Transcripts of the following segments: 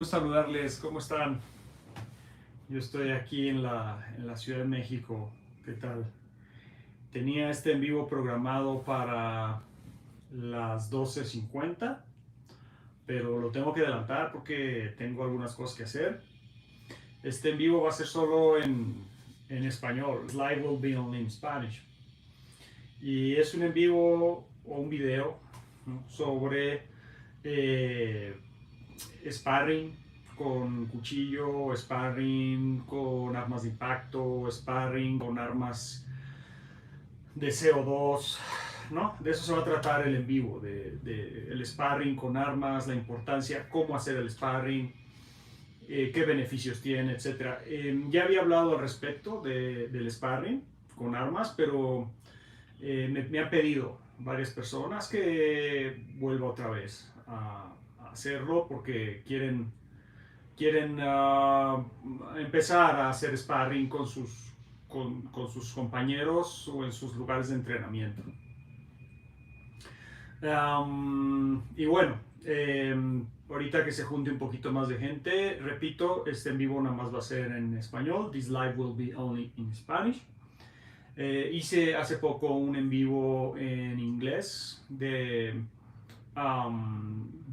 Saludarles, ¿cómo están? Yo estoy aquí en la Ciudad de México. ¿Qué tal? Tenía este en vivo programado para las 12:50, pero lo tengo que adelantar porque tengo algunas cosas que hacer. Este en vivo va a ser solo en español. Live will be only in Spanish. Y es un en vivo o un video, ¿no?, sobre eh, sparring con cuchillo, sparring con armas de impacto, sparring con armas de CO2, ¿no? De eso se va a tratar el en vivo, de el sparring con armas, la importancia, cómo hacer el sparring, qué beneficios tiene, etc. Ya había hablado al respecto del sparring con armas, pero me han pedido varias personas que vuelva otra vez a hacerlo porque quieren empezar a hacer sparring con sus compañeros o en sus lugares de entrenamiento. Y bueno, ahorita que se junte un poquito más de gente, repito, este en vivo nada más va a ser en español. This live will be only in Spanish. Hice hace poco un en vivo en inglés de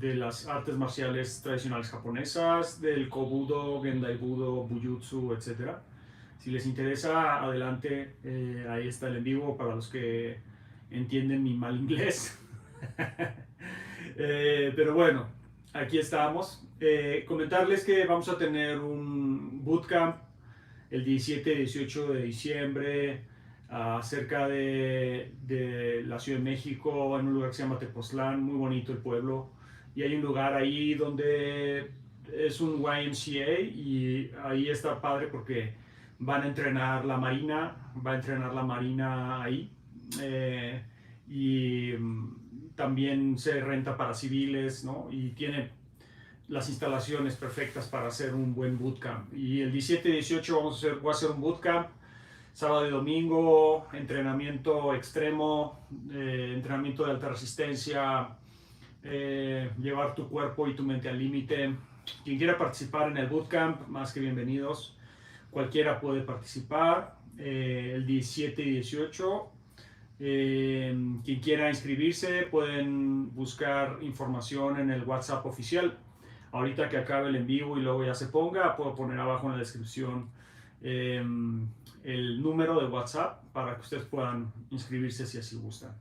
las artes marciales tradicionales japonesas, del Kobudo, Gendai Budo, Bujutsu, etc. Si les interesa, adelante, ahí está el en vivo para los que entienden mi mal inglés. Pero bueno, aquí estamos. Comentarles que vamos a tener un bootcamp el 17 y 18 de diciembre cerca de la Ciudad de México, en un lugar que se llama Tepoztlán, muy bonito el pueblo. Y hay un lugar ahí donde es un YMCA y ahí está padre porque van a entrenar la marina, va a entrenar la marina ahí. Y también se renta para civiles, ¿no? Y tiene las instalaciones perfectas para hacer un buen bootcamp. Y el 17 y 18 voy a hacer un bootcamp, sábado y domingo, entrenamiento extremo, entrenamiento de alta resistencia, llevar tu cuerpo y tu mente al límite. Quien quiera participar en el bootcamp, más que bienvenidos. Cualquiera puede participar. El 17 y 18. Quien quiera inscribirse, pueden buscar información en el WhatsApp oficial. Ahorita que acabe el en vivo y luego ya se ponga, puedo poner abajo en la descripción el número de WhatsApp para que ustedes puedan inscribirse si así gustan.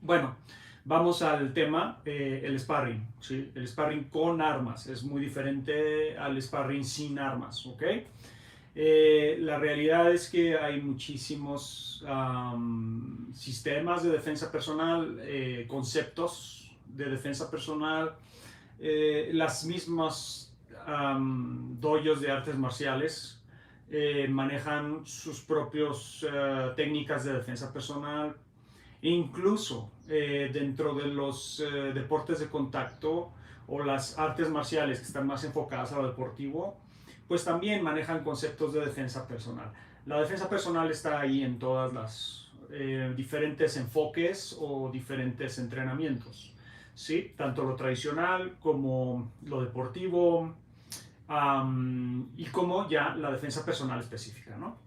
Bueno, vamos al tema, el sparring, ¿sí? El sparring con armas es muy diferente al sparring sin armas, ¿ok? La realidad es que hay muchísimos sistemas de defensa personal, conceptos de defensa personal, las mismas dojos de artes marciales manejan sus propias técnicas de defensa personal. Incluso dentro de los deportes de contacto o las artes marciales que están más enfocadas a lo deportivo, pues también manejan conceptos de defensa personal. La defensa personal está ahí en todas las diferentes enfoques o diferentes entrenamientos, ¿sí? Tanto lo tradicional como lo deportivo, y como ya la defensa personal específica, ¿no?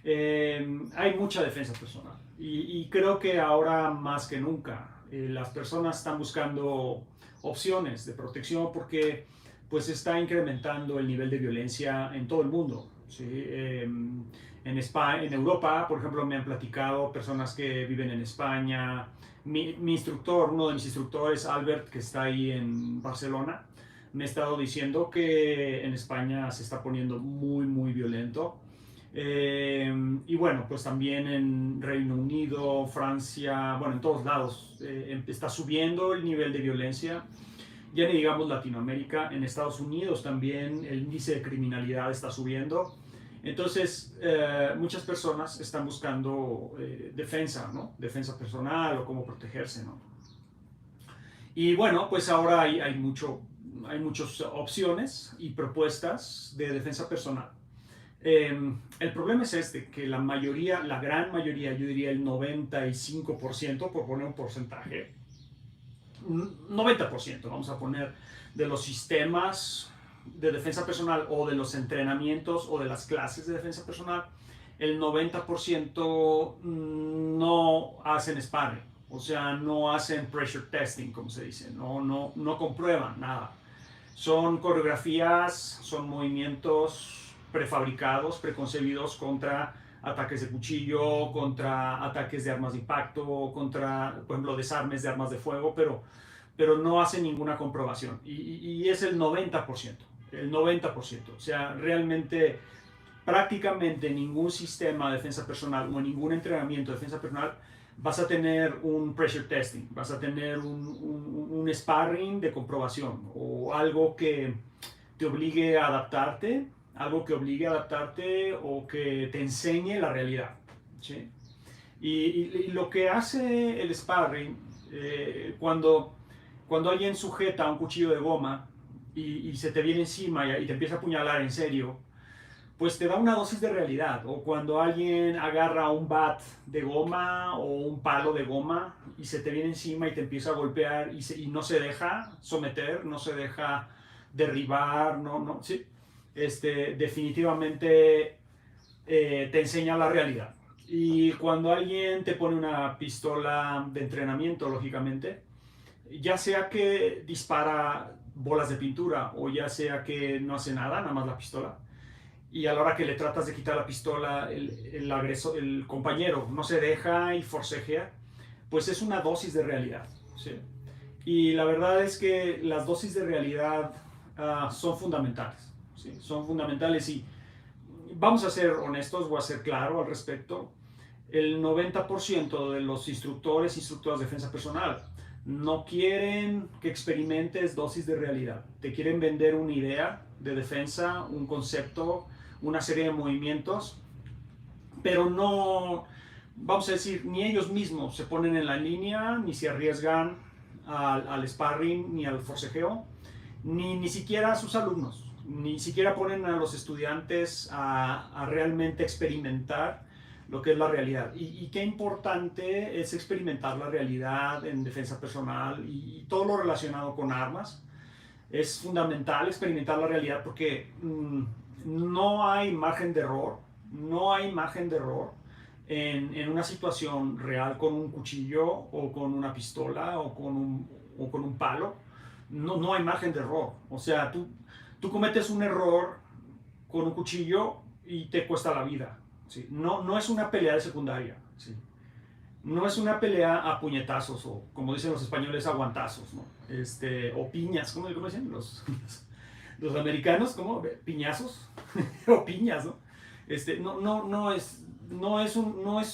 Hay mucha defensa personal y creo que ahora más que nunca las personas están buscando opciones de protección porque pues está incrementando el nivel de violencia en todo el mundo, ¿sí? En España, en Europa, por ejemplo, me han platicado personas que viven en España. Mi instructor, uno de mis instructores, Albert, que está ahí en Barcelona, me ha estado diciendo que en España se está poniendo muy, muy violento. Y bueno, pues también en Reino Unido, Francia, bueno, en todos lados está subiendo el nivel de violencia. Ya ni digamos Latinoamérica, en Estados Unidos también el índice de criminalidad está subiendo. Entonces, muchas personas están buscando defensa, ¿no? Defensa personal o cómo protegerse, ¿no? Y bueno, pues ahora hay muchas opciones y propuestas de defensa personal. El problema es que la mayoría, la gran mayoría, yo diría el 95%, por poner un porcentaje, 90%, vamos a poner, de los sistemas de defensa personal o de los entrenamientos o de las clases de defensa personal, el 90% no hacen sparring, o sea, no hacen pressure testing, como se dice, no comprueban nada. Son coreografías, son movimientos prefabricados, preconcebidos contra ataques de cuchillo, contra ataques de armas de impacto, contra, por ejemplo, desarmes de armas de fuego, pero no hacen ninguna comprobación. Y es el 90%, el 90%. O sea, realmente prácticamente ningún sistema de defensa personal o ningún entrenamiento de defensa personal vas a tener un pressure testing, vas a tener un sparring de comprobación o algo que te obligue a adaptarte, algo que obligue a adaptarte o que te enseñe la realidad, ¿sí? Y lo que hace el sparring, cuando alguien sujeta un cuchillo de goma y se te viene encima y te empieza a apuñalar en serio, pues te da una dosis de realidad. O cuando alguien agarra un bat de goma o un palo de goma y se te viene encima y te empieza a golpear y no se deja someter, no se deja derribar, sí. Definitivamente te enseña la realidad. Y cuando alguien te pone una pistola de entrenamiento, lógicamente, ya sea que dispara bolas de pintura o ya sea que no hace nada, nada más la pistola, y a la hora que le tratas de quitar la pistola, el agresor, el compañero no se deja y forcejea, pues es una dosis de realidad, ¿sí? Y la verdad es que las dosis de realidad son fundamentales, ¿sí? Son fundamentales y vamos a ser honestos, voy a ser claro al respecto. El 90% de los instructores y instructoras de defensa personal no quieren que experimentes dosis de realidad. Te quieren vender una idea de defensa, un concepto, una serie de movimientos, pero no, vamos a decir, ni ellos mismos se ponen en la línea, ni se arriesgan al sparring, ni al forcejeo, ni siquiera a sus alumnos, ni siquiera ponen a los estudiantes a realmente experimentar lo que es la realidad. Y qué importante es experimentar la realidad en defensa personal y todo lo relacionado con armas. Es fundamental experimentar la realidad porque no hay margen de error, no hay margen de error en una situación real con un cuchillo o con una pistola o con un palo. No hay margen de error. O sea, tú cometes un error con un cuchillo y te cuesta la vida. ¿Sí? No es una pelea de secundaria. ¿Sí? No es una pelea a puñetazos o, como dicen los españoles, a guantazos, ¿no? O piñas, ¿cómo dicen los americanos? ¿Cómo? ¿Piñazos? O piñas, ¿no? No es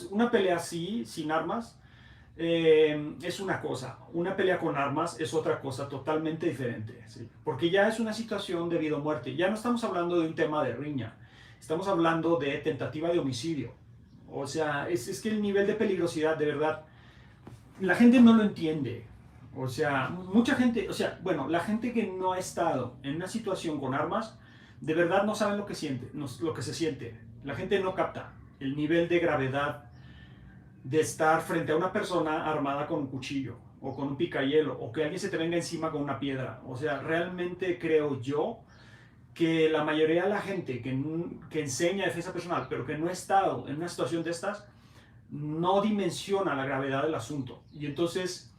una pelea así, sin armas, es una cosa. Una pelea con armas es otra cosa totalmente diferente, ¿sí? Porque ya es una situación de vida o muerte. Ya no estamos hablando de un tema de riña, estamos hablando de tentativa de homicidio. O sea, es que el nivel de peligrosidad, de verdad, la gente no lo entiende. O sea, mucha gente, o sea, bueno, la gente que no ha estado en una situación con armas, de verdad no sabe lo que siente, lo que se siente. La gente no capta el nivel de gravedad de estar frente a una persona armada con un cuchillo o con un picayelo o que alguien se te venga encima con una piedra. O sea, realmente creo yo que la mayoría de la gente que enseña defensa personal, pero que no ha estado en una situación de estas, no dimensiona la gravedad del asunto. Y entonces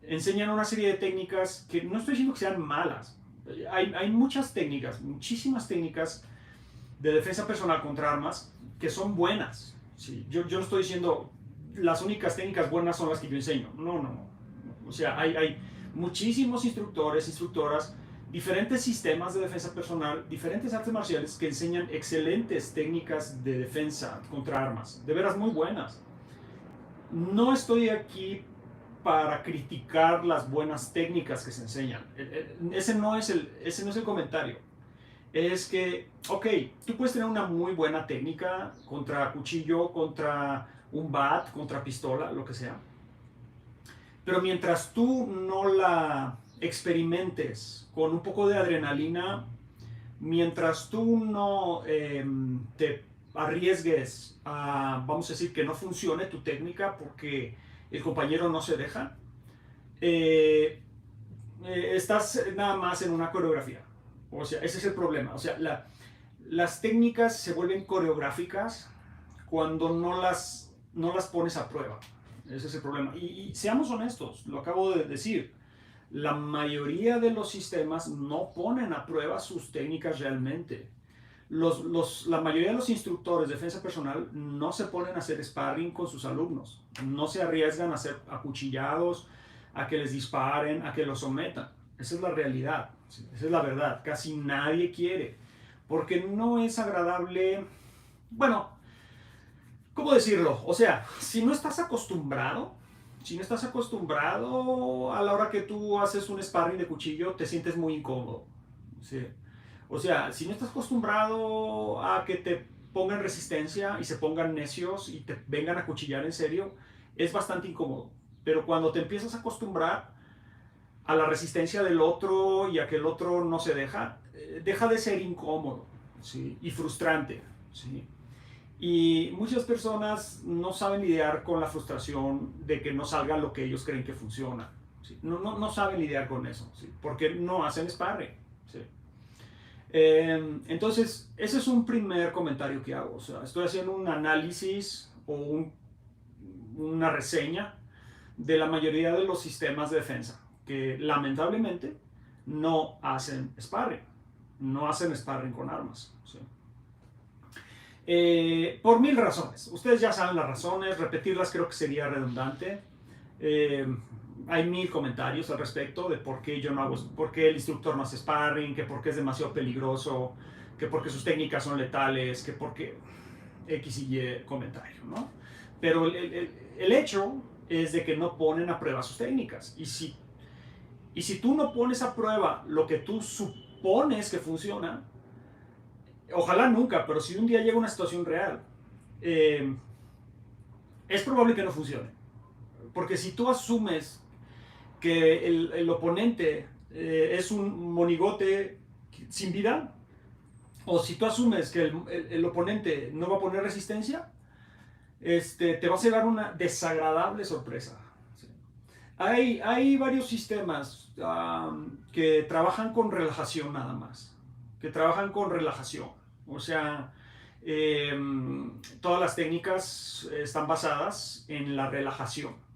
enseñan una serie de técnicas que no estoy diciendo que sean malas. Hay muchas técnicas, muchísimas técnicas de defensa personal contra armas que son buenas. ¿Sí? Yo no estoy diciendo las únicas técnicas buenas son las que yo enseño. No. O sea, hay muchísimos instructores, instructoras, diferentes sistemas de defensa personal, diferentes artes marciales que enseñan excelentes técnicas de defensa contra armas, de veras muy buenas. No estoy aquí para criticar las buenas técnicas que se enseñan. Ese no es el comentario. Es que, ok, tú puedes tener una muy buena técnica contra cuchillo, contra un bat, contra pistola, lo que sea. Pero mientras tú no la experimentes con un poco de adrenalina, mientras tú no te arriesgues a, vamos a decir, que no funcione tu técnica porque el compañero no se deja, estás nada más en una coreografía. O sea, ese es el problema. O sea, las técnicas se vuelven coreográficas cuando no las pones a prueba. Ese es el problema. Y seamos honestos, lo acabo de decir. La mayoría de los sistemas no ponen a prueba sus técnicas realmente. La mayoría de los instructores de defensa personal no se ponen a hacer sparring con sus alumnos. No se arriesgan a ser acuchillados, a que les disparen, a que los sometan. Esa es la realidad. Esa es la verdad. Casi nadie quiere. Porque no es agradable. Bueno, ¿cómo decirlo? O sea, si no estás acostumbrado a la hora que tú haces un sparring de cuchillo, te sientes muy incómodo. ¿Sí? O sea, si no estás acostumbrado a que te pongan resistencia y se pongan necios y te vengan a cuchillar en serio, es bastante incómodo. Pero cuando te empiezas a acostumbrar a la resistencia del otro y a que el otro no se deja de ser incómodo, ¿sí? Y frustrante, ¿sí? Y muchas personas no saben lidiar con la frustración de que no salga lo que ellos creen que funciona, ¿sí? No saben lidiar con eso, ¿sí? Porque no hacen sparring, ¿sí? Entonces, ese es un primer comentario que hago. O sea, estoy haciendo un análisis o una reseña de la mayoría de los sistemas de defensa que lamentablemente no hacen sparring. No hacen sparring con armas, ¿sí? Por mil razones. Ustedes ya saben las razones, repetirlas creo que sería redundante. Hay mil comentarios al respecto de por qué yo no hago, por qué el instructor no hace sparring, que por qué es demasiado peligroso, que porque sus técnicas son letales, que porque X y Y comentario, ¿no? Pero el hecho es de que no ponen a prueba sus técnicas. Y si tú no pones a prueba lo que tú supones que funciona, ojalá nunca, pero si un día llega una situación real, es probable que no funcione. Porque si tú asumes que el oponente es un monigote sin vida, o si tú asumes que el oponente no va a poner resistencia, te vas a llevar una desagradable sorpresa. ¿Sí? Hay varios sistemas que trabajan con relajación nada más, que trabajan con relajación. O sea, todas las técnicas están basadas en la relajación.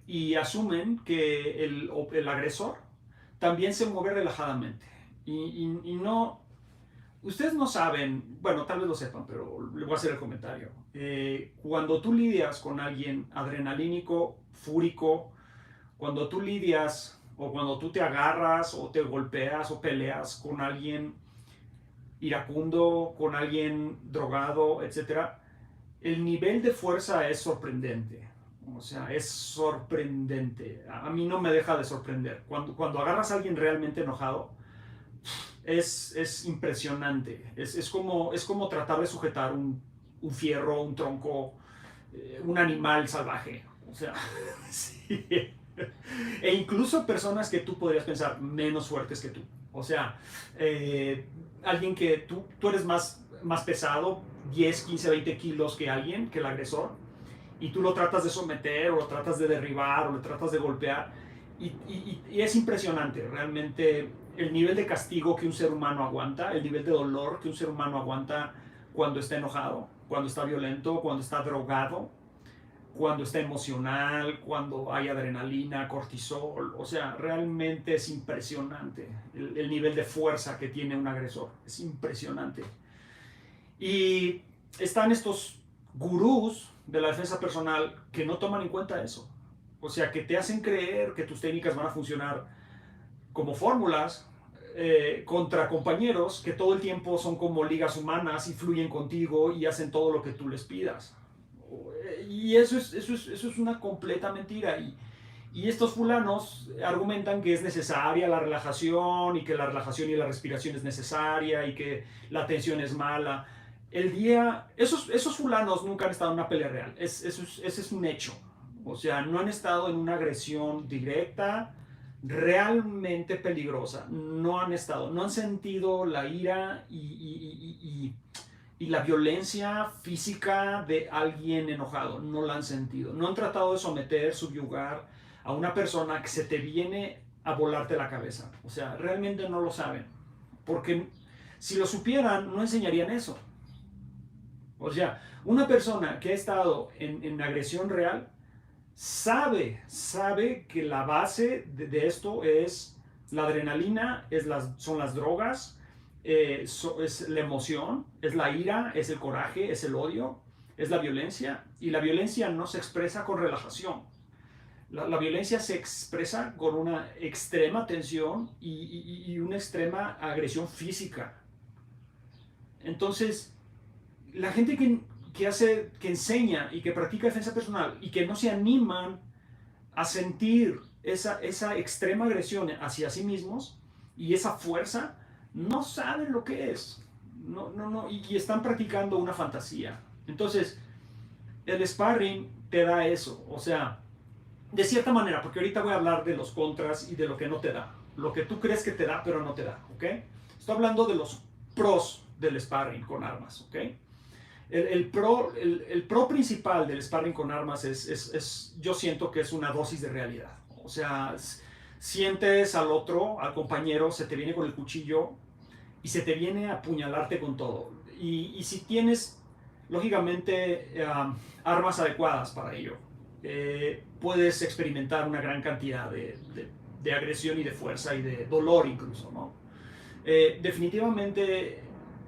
Y asumen que el agresor también se mueve relajadamente. Y no, ustedes no saben, bueno, tal vez lo sepan, pero le voy a hacer el comentario. Cuando tú lidias con alguien adrenalínico, fúrico, cuando tú lidias o cuando tú te agarras o te golpeas o peleas con alguien iracundo, con alguien drogado, etc., el nivel de fuerza es sorprendente. O sea, es sorprendente. A mí no me deja de sorprender. Cuando agarras a alguien realmente enojado, es impresionante. Es como tratar de sujetar un fierro, un tronco, un animal salvaje. O sea, sí. E incluso personas que tú podrías pensar menos fuertes que tú. O sea, alguien que tú eres más pesado, 10, 15, 20 kilos que alguien, que el agresor, y tú lo tratas de someter o lo tratas de derribar o lo tratas de golpear. Y es impresionante realmente el nivel de castigo que un ser humano aguanta, el nivel de dolor que un ser humano aguanta cuando está enojado, cuando está violento, cuando está drogado, cuando está emocional, cuando hay adrenalina, cortisol. O sea, realmente es impresionante el nivel de fuerza que tiene un agresor. Es impresionante. Y están estos gurús de la defensa personal que no toman en cuenta eso. O sea, que te hacen creer que tus técnicas van a funcionar como fórmulas contra compañeros que todo el tiempo son como ligas humanas y fluyen contigo y hacen todo lo que tú les pidas. Y eso es una completa mentira. Y estos fulanos argumentan que es necesaria la relajación y que la relajación y la respiración es necesaria y que la tensión es mala. Esos fulanos nunca han estado en una pelea real. Ese es un hecho. O sea, no han estado en una agresión directa, realmente peligrosa. No han estado, no han sentido la ira y la violencia física de alguien enojado. No la han sentido. No han tratado de someter, subyugar a una persona que se te viene a volarte la cabeza. O sea, realmente no lo saben. Porque si lo supieran, no enseñarían eso. O sea, una persona que ha estado en agresión real sabe que la base de esto es la adrenalina, son las drogas, es la emoción, es la ira, es el coraje, es el odio, es la violencia. Y la violencia no se expresa con relajación. La violencia se expresa con una extrema tensión y una extrema agresión física. Entonces, la gente que enseña y que practica defensa personal y que no se animan a sentir esa extrema agresión hacia sí mismos y esa fuerza, no saben lo que es. No, y están practicando una fantasía. Entonces, el sparring te da eso. O sea, de cierta manera, porque ahorita voy a hablar de los contras y de lo que no te da. Lo que tú crees que te da, pero no te da. ¿Ok? Estoy hablando de los pros del sparring con armas. ¿Ok? El pro principal del sparring con armas yo siento que es una dosis de realidad. O sea, sientes al otro, al compañero, se te viene con el cuchillo y se te viene a apuñalarte con todo. Y si tienes, lógicamente, armas adecuadas para ello, puedes experimentar una gran cantidad de agresión y de fuerza y de dolor incluso, ¿no? Definitivamente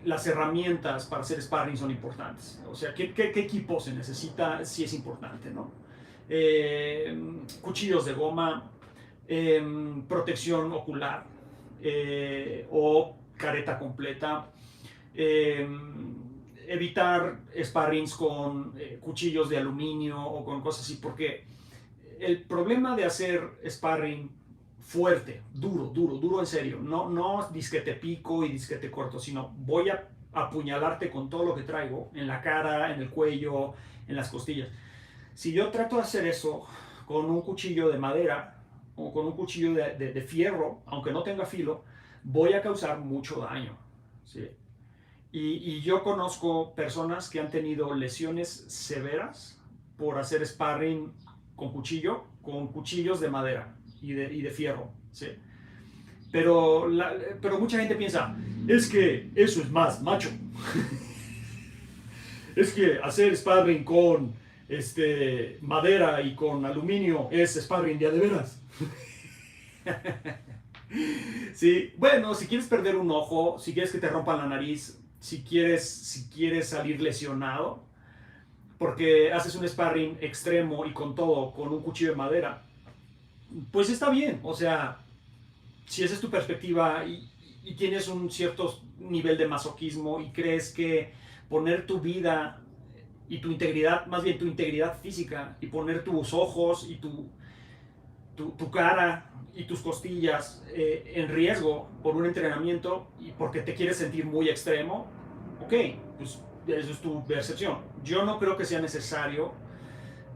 las herramientas para hacer sparring son importantes. O sea, ¿qué equipo se necesita? Sí es importante, ¿no? Cuchillos de goma, protección ocular o careta completa, evitar sparrings con cuchillos de aluminio o con cosas así, porque el problema de hacer sparring fuerte, duro en serio, no disque te pico y disque te corto, sino voy a apuñalarte con todo lo que traigo, en la cara, en el cuello, en las costillas. Si yo trato de hacer eso con un cuchillo de madera o con un cuchillo de fierro, aunque no tenga filo, voy a causar mucho daño, ¿sí? Y yo conozco personas que han tenido lesiones severas por hacer sparring con cuchillos de madera y de fierro, ¿sí? Pero mucha gente piensa, es que eso es más macho. Es que hacer sparring con madera y con aluminio es sparring de veras. Sí, bueno, si quieres perder un ojo, si quieres que te rompan la nariz, si quieres salir lesionado, porque haces un sparring extremo y con todo, con un cuchillo de madera, pues está bien. O sea, si esa es tu perspectiva y tienes un cierto nivel de masoquismo y crees que poner tu vida y tu integridad, más bien tu integridad física, y poner tus ojos y tu cara y tus costillas en riesgo por un entrenamiento y porque te quieres sentir muy extremo, ok, pues eso es tu percepción. Yo no creo que sea necesario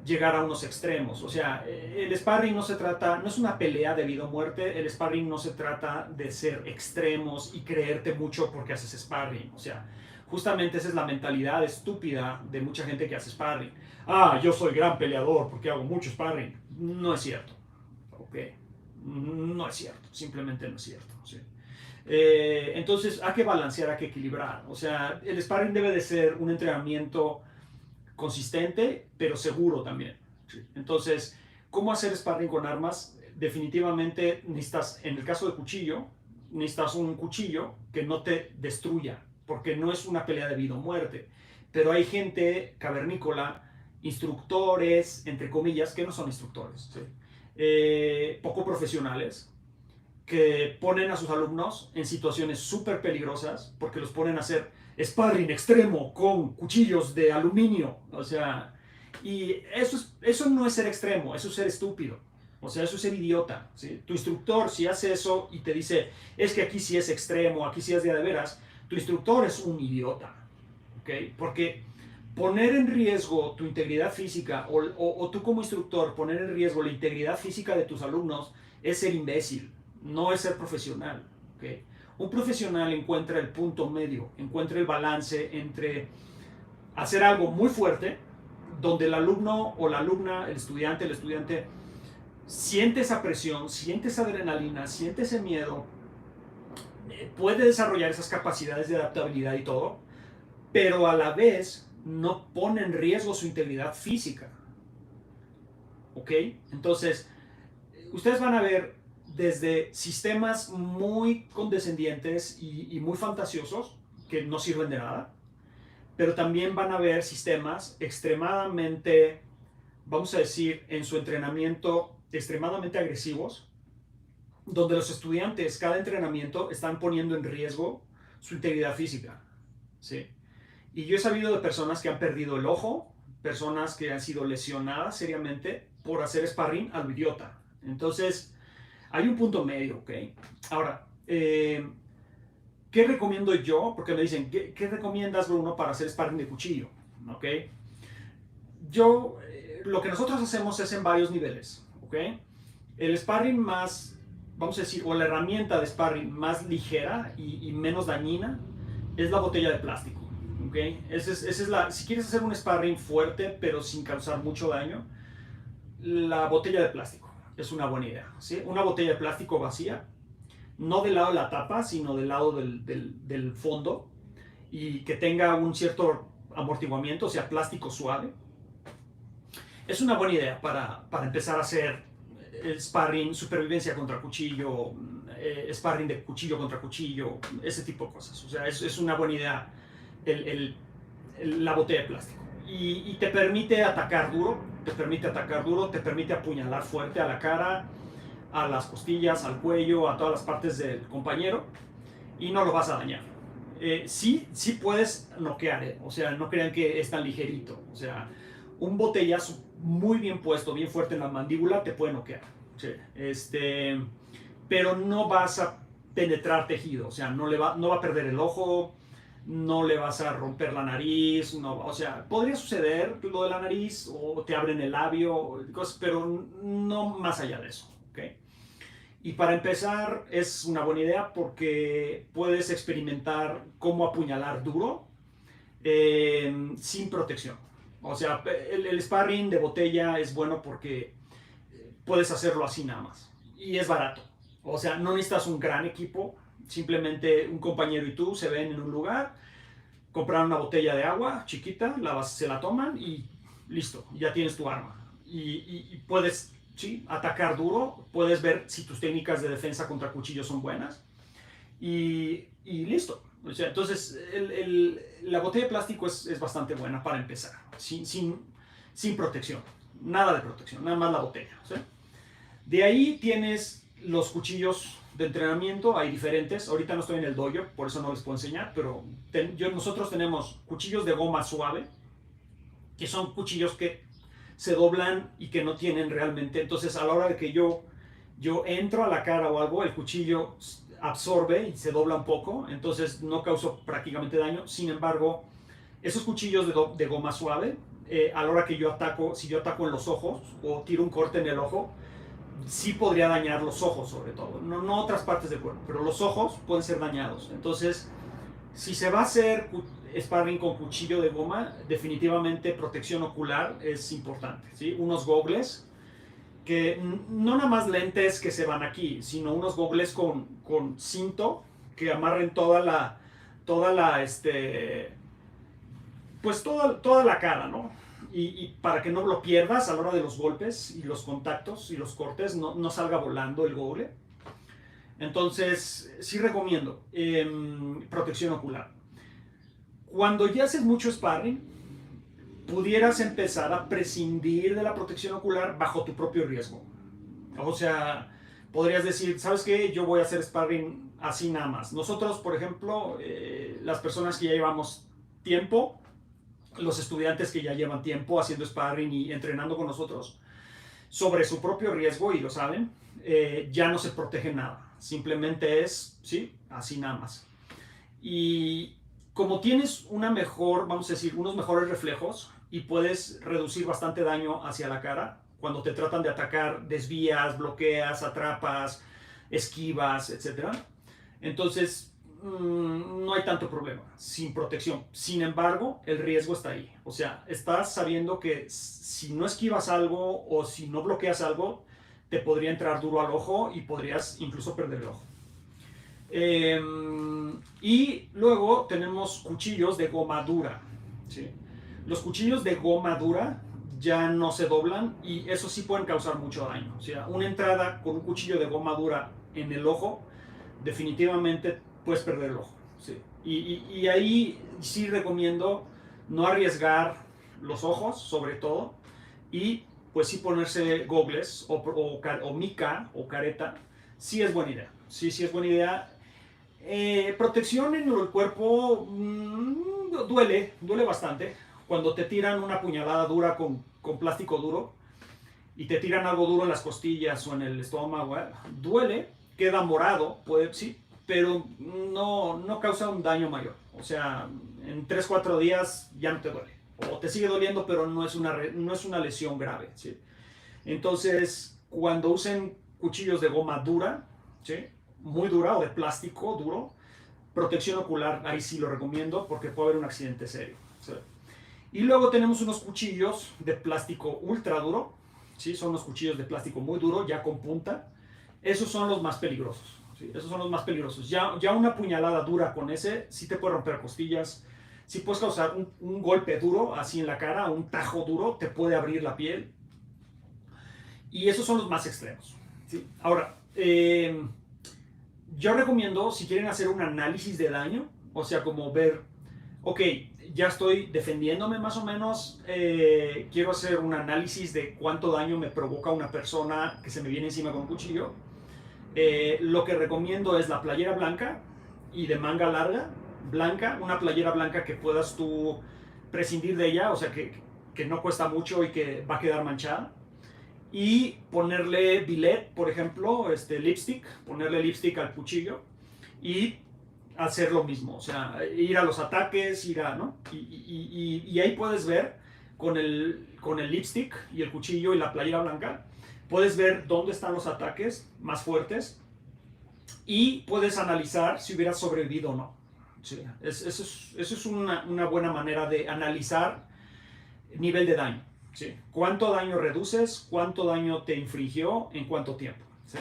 llegar a unos extremos. O sea, el sparring no es una pelea de vida o muerte. El sparring no se trata de ser extremos y creerte mucho porque haces sparring. O sea, justamente esa es la mentalidad estúpida de mucha gente que hace sparring. Ah, yo soy gran peleador porque hago mucho sparring. No es cierto. Ok, no es cierto. Simplemente no es cierto. ¿Sí? Entonces hay que balancear, hay que equilibrar. O sea, el sparring debe de ser un entrenamiento consistente, pero seguro también. ¿Sí? Entonces, ¿cómo hacer sparring con armas? Definitivamente necesitas, en el caso de cuchillo, necesitas un cuchillo que no te destruya, porque no es una pelea de vida o muerte. Pero hay gente cavernícola, instructores, entre comillas, que no son instructores, ¿sí? Poco profesionales, que ponen a sus alumnos en situaciones súper peligrosas porque los ponen a hacer sparring extremo con cuchillos de aluminio. O sea, y eso no es ser extremo, eso es ser estúpido. O sea, eso es ser idiota, ¿sí? Tu instructor, si hace eso y te dice, es que aquí sí es extremo, aquí sí es de veras, tu instructor es un idiota, ¿ok? Porque poner en riesgo tu integridad física o tú como instructor poner en riesgo la integridad física de tus alumnos es ser imbécil, no es ser profesional, ¿ok? Un profesional encuentra el punto medio, encuentra el balance entre hacer algo muy fuerte, donde el alumno o la alumna, el estudiante siente esa presión, siente esa adrenalina, siente ese miedo, puede desarrollar esas capacidades de adaptabilidad y todo, pero a la vez no pone en riesgo su integridad física. ¿Ok? Entonces, ustedes van a ver desde sistemas muy condescendientes y muy fantasiosos, que no sirven de nada, pero también van a ver sistemas extremadamente, vamos a decir, en su entrenamiento, extremadamente agresivos, donde los estudiantes, cada entrenamiento, están poniendo en riesgo su integridad física. ¿Sí? Y yo he sabido de personas que han perdido el ojo, personas que han sido lesionadas seriamente por hacer sparring a lo idiota. Entonces, hay un punto medio, ¿ok? Ahora, ¿qué recomiendo yo? Porque me dicen, ¿qué recomiendas, Bruno, para hacer sparring de cuchillo? ¿Ok? Lo que nosotros hacemos es en varios niveles, ¿ok? El sparring más, vamos a decir, o la herramienta de sparring más ligera y menos dañina es la botella de plástico, ¿ok? Esa es si quieres hacer un sparring fuerte pero sin causar mucho daño, la botella de plástico es una buena idea, ¿sí? Una botella de plástico vacía, no del lado de la tapa, sino del lado del fondo, y que tenga un cierto amortiguamiento, o sea, plástico suave. Es una buena idea para empezar a hacer sparring, supervivencia contra cuchillo, sparring de cuchillo contra cuchillo, ese tipo de cosas. O sea, es una buena idea la botella de plástico. Y te permite atacar duro, te permite apuñalar fuerte a la cara, a las costillas, al cuello, a todas las partes del compañero, y no lo vas a dañar. Sí puedes noquear, o sea, no crean que es tan ligerito. O sea, un botellazo muy bien puesto, bien fuerte en la mandíbula, te puede noquear. ¿Sí? Pero no vas a penetrar tejido, o sea, no va a perder el ojo, no le vas a romper la nariz, no, o sea, podría suceder lo de la nariz o te abren el labio, cosas, pero no más allá de eso. ¿Okay? Y para empezar es una buena idea porque puedes experimentar cómo apuñalar duro sin protección. O sea, el sparring de botella es bueno porque puedes hacerlo así nada más. Y es barato. O sea, no necesitas un gran equipo. Simplemente un compañero y tú se ven en un lugar, compran una botella de agua chiquita, se la toman y listo, ya tienes tu arma. Y puedes, sí, atacar duro, puedes ver si tus técnicas de defensa contra cuchillos son buenas y listo. O sea, entonces la botella de plástico es bastante buena para empezar, sin protección, nada de protección, nada más la botella. ¿Sí? De ahí tienes los cuchillos de entrenamiento, hay diferentes. Ahorita no estoy en el dojo, por eso no les puedo enseñar, pero nosotros tenemos cuchillos de goma suave, que son cuchillos que se doblan y que no tienen realmente. Entonces, a la hora de que yo entro a la cara o algo, el cuchillo absorbe y se dobla un poco, entonces no causó prácticamente daño. Sin embargo, esos cuchillos de goma suave, a la hora que yo ataco, si yo ataco en los ojos o tiro un corte en el ojo, sí podría dañar los ojos sobre todo, no otras partes del cuerpo, pero los ojos pueden ser dañados. Entonces, si se va a hacer sparring con cuchillo de goma, definitivamente protección ocular es importante, ¿sí? Unos gogles, que no nada más lentes que se van aquí, sino unos gogles con cinto que amarren pues toda la cara, ¿no? Y para que no lo pierdas a la hora de los golpes y los contactos y los cortes, no salga volando el gogle. Entonces, sí recomiendo protección ocular. Cuando ya haces mucho sparring, pudieras empezar a prescindir de la protección ocular bajo tu propio riesgo. O sea, podrías decir, ¿sabes qué? Yo voy a hacer sparring así nada más. Nosotros, por ejemplo, las personas que ya llevamos tiempo, los estudiantes que ya llevan tiempo haciendo sparring y entrenando con nosotros, sobre su propio riesgo, y lo saben, ya no se protege nada. Simplemente es, sí, así nada más. Y como tienes una mejor, vamos a decir, unos mejores reflejos y puedes reducir bastante daño hacia la cara, cuando te tratan de atacar, desvías, bloqueas, atrapas, esquivas, etc. Entonces, no hay tanto problema, sin protección. Sin embargo, el riesgo está ahí. O sea, estás sabiendo que si no esquivas algo o si no bloqueas algo, te podría entrar duro al ojo y podrías incluso perder el ojo. Y luego tenemos cuchillos de goma dura, ¿sí? Los cuchillos de goma dura ya no se doblan y eso sí pueden causar mucho daño. O sea, una entrada con un cuchillo de goma dura en el ojo, definitivamente puedes perder el ojo, ¿sí? Y ahí sí recomiendo no arriesgar los ojos, sobre todo, y pues sí ponerse gogles o mica o careta, sí es buena idea. Sí, sí es buena idea. Protección en el cuerpo duele bastante. Cuando te tiran una puñalada dura con plástico duro y te tiran algo duro en las costillas o en el estómago, duele, queda morado, puede, sí, pero no causa un daño mayor. O sea, en 3-4 días ya no te duele. O te sigue doliendo, pero no es una lesión grave, ¿sí? Entonces, cuando usen cuchillos de goma dura, ¿sí?, muy dura o de plástico duro, protección ocular, ahí sí lo recomiendo porque puede haber un accidente serio, ¿sí? Y luego tenemos unos cuchillos de plástico ultra duro, ¿sí? Son unos cuchillos de plástico muy duro, ya con punta. Esos son los más peligrosos, ¿sí? Esos son los más peligrosos. Ya una puñalada dura con ese sí te puede romper costillas, sí puedes causar un golpe duro así en la cara, un tajo duro, te puede abrir la piel. Y esos son los más extremos, ¿sí? Ahora, yo recomiendo, si quieren hacer un análisis de daño, o sea, como ver, ok, ya estoy defendiéndome más o menos, quiero hacer un análisis de cuánto daño me provoca una persona que se me viene encima con un cuchillo. Lo que recomiendo es la playera blanca y de manga larga, blanca, una playera blanca que puedas tú prescindir de ella, o sea, que no cuesta mucho y que va a quedar manchada. Y ponerle billet, por ejemplo, lipstick, ponerle lipstick al cuchillo y hacer lo mismo, o sea, ir a los ataques, ¿no? Y ahí puedes ver con el lipstick y el cuchillo y la playera blanca, puedes ver dónde están los ataques más fuertes y puedes analizar si hubieras sobrevivido o no. Sí, eso es una buena manera de analizar nivel de daño. ¿Sí? ¿Cuánto daño reduces? ¿Cuánto daño te infligió? ¿En cuánto tiempo? ¿Sí?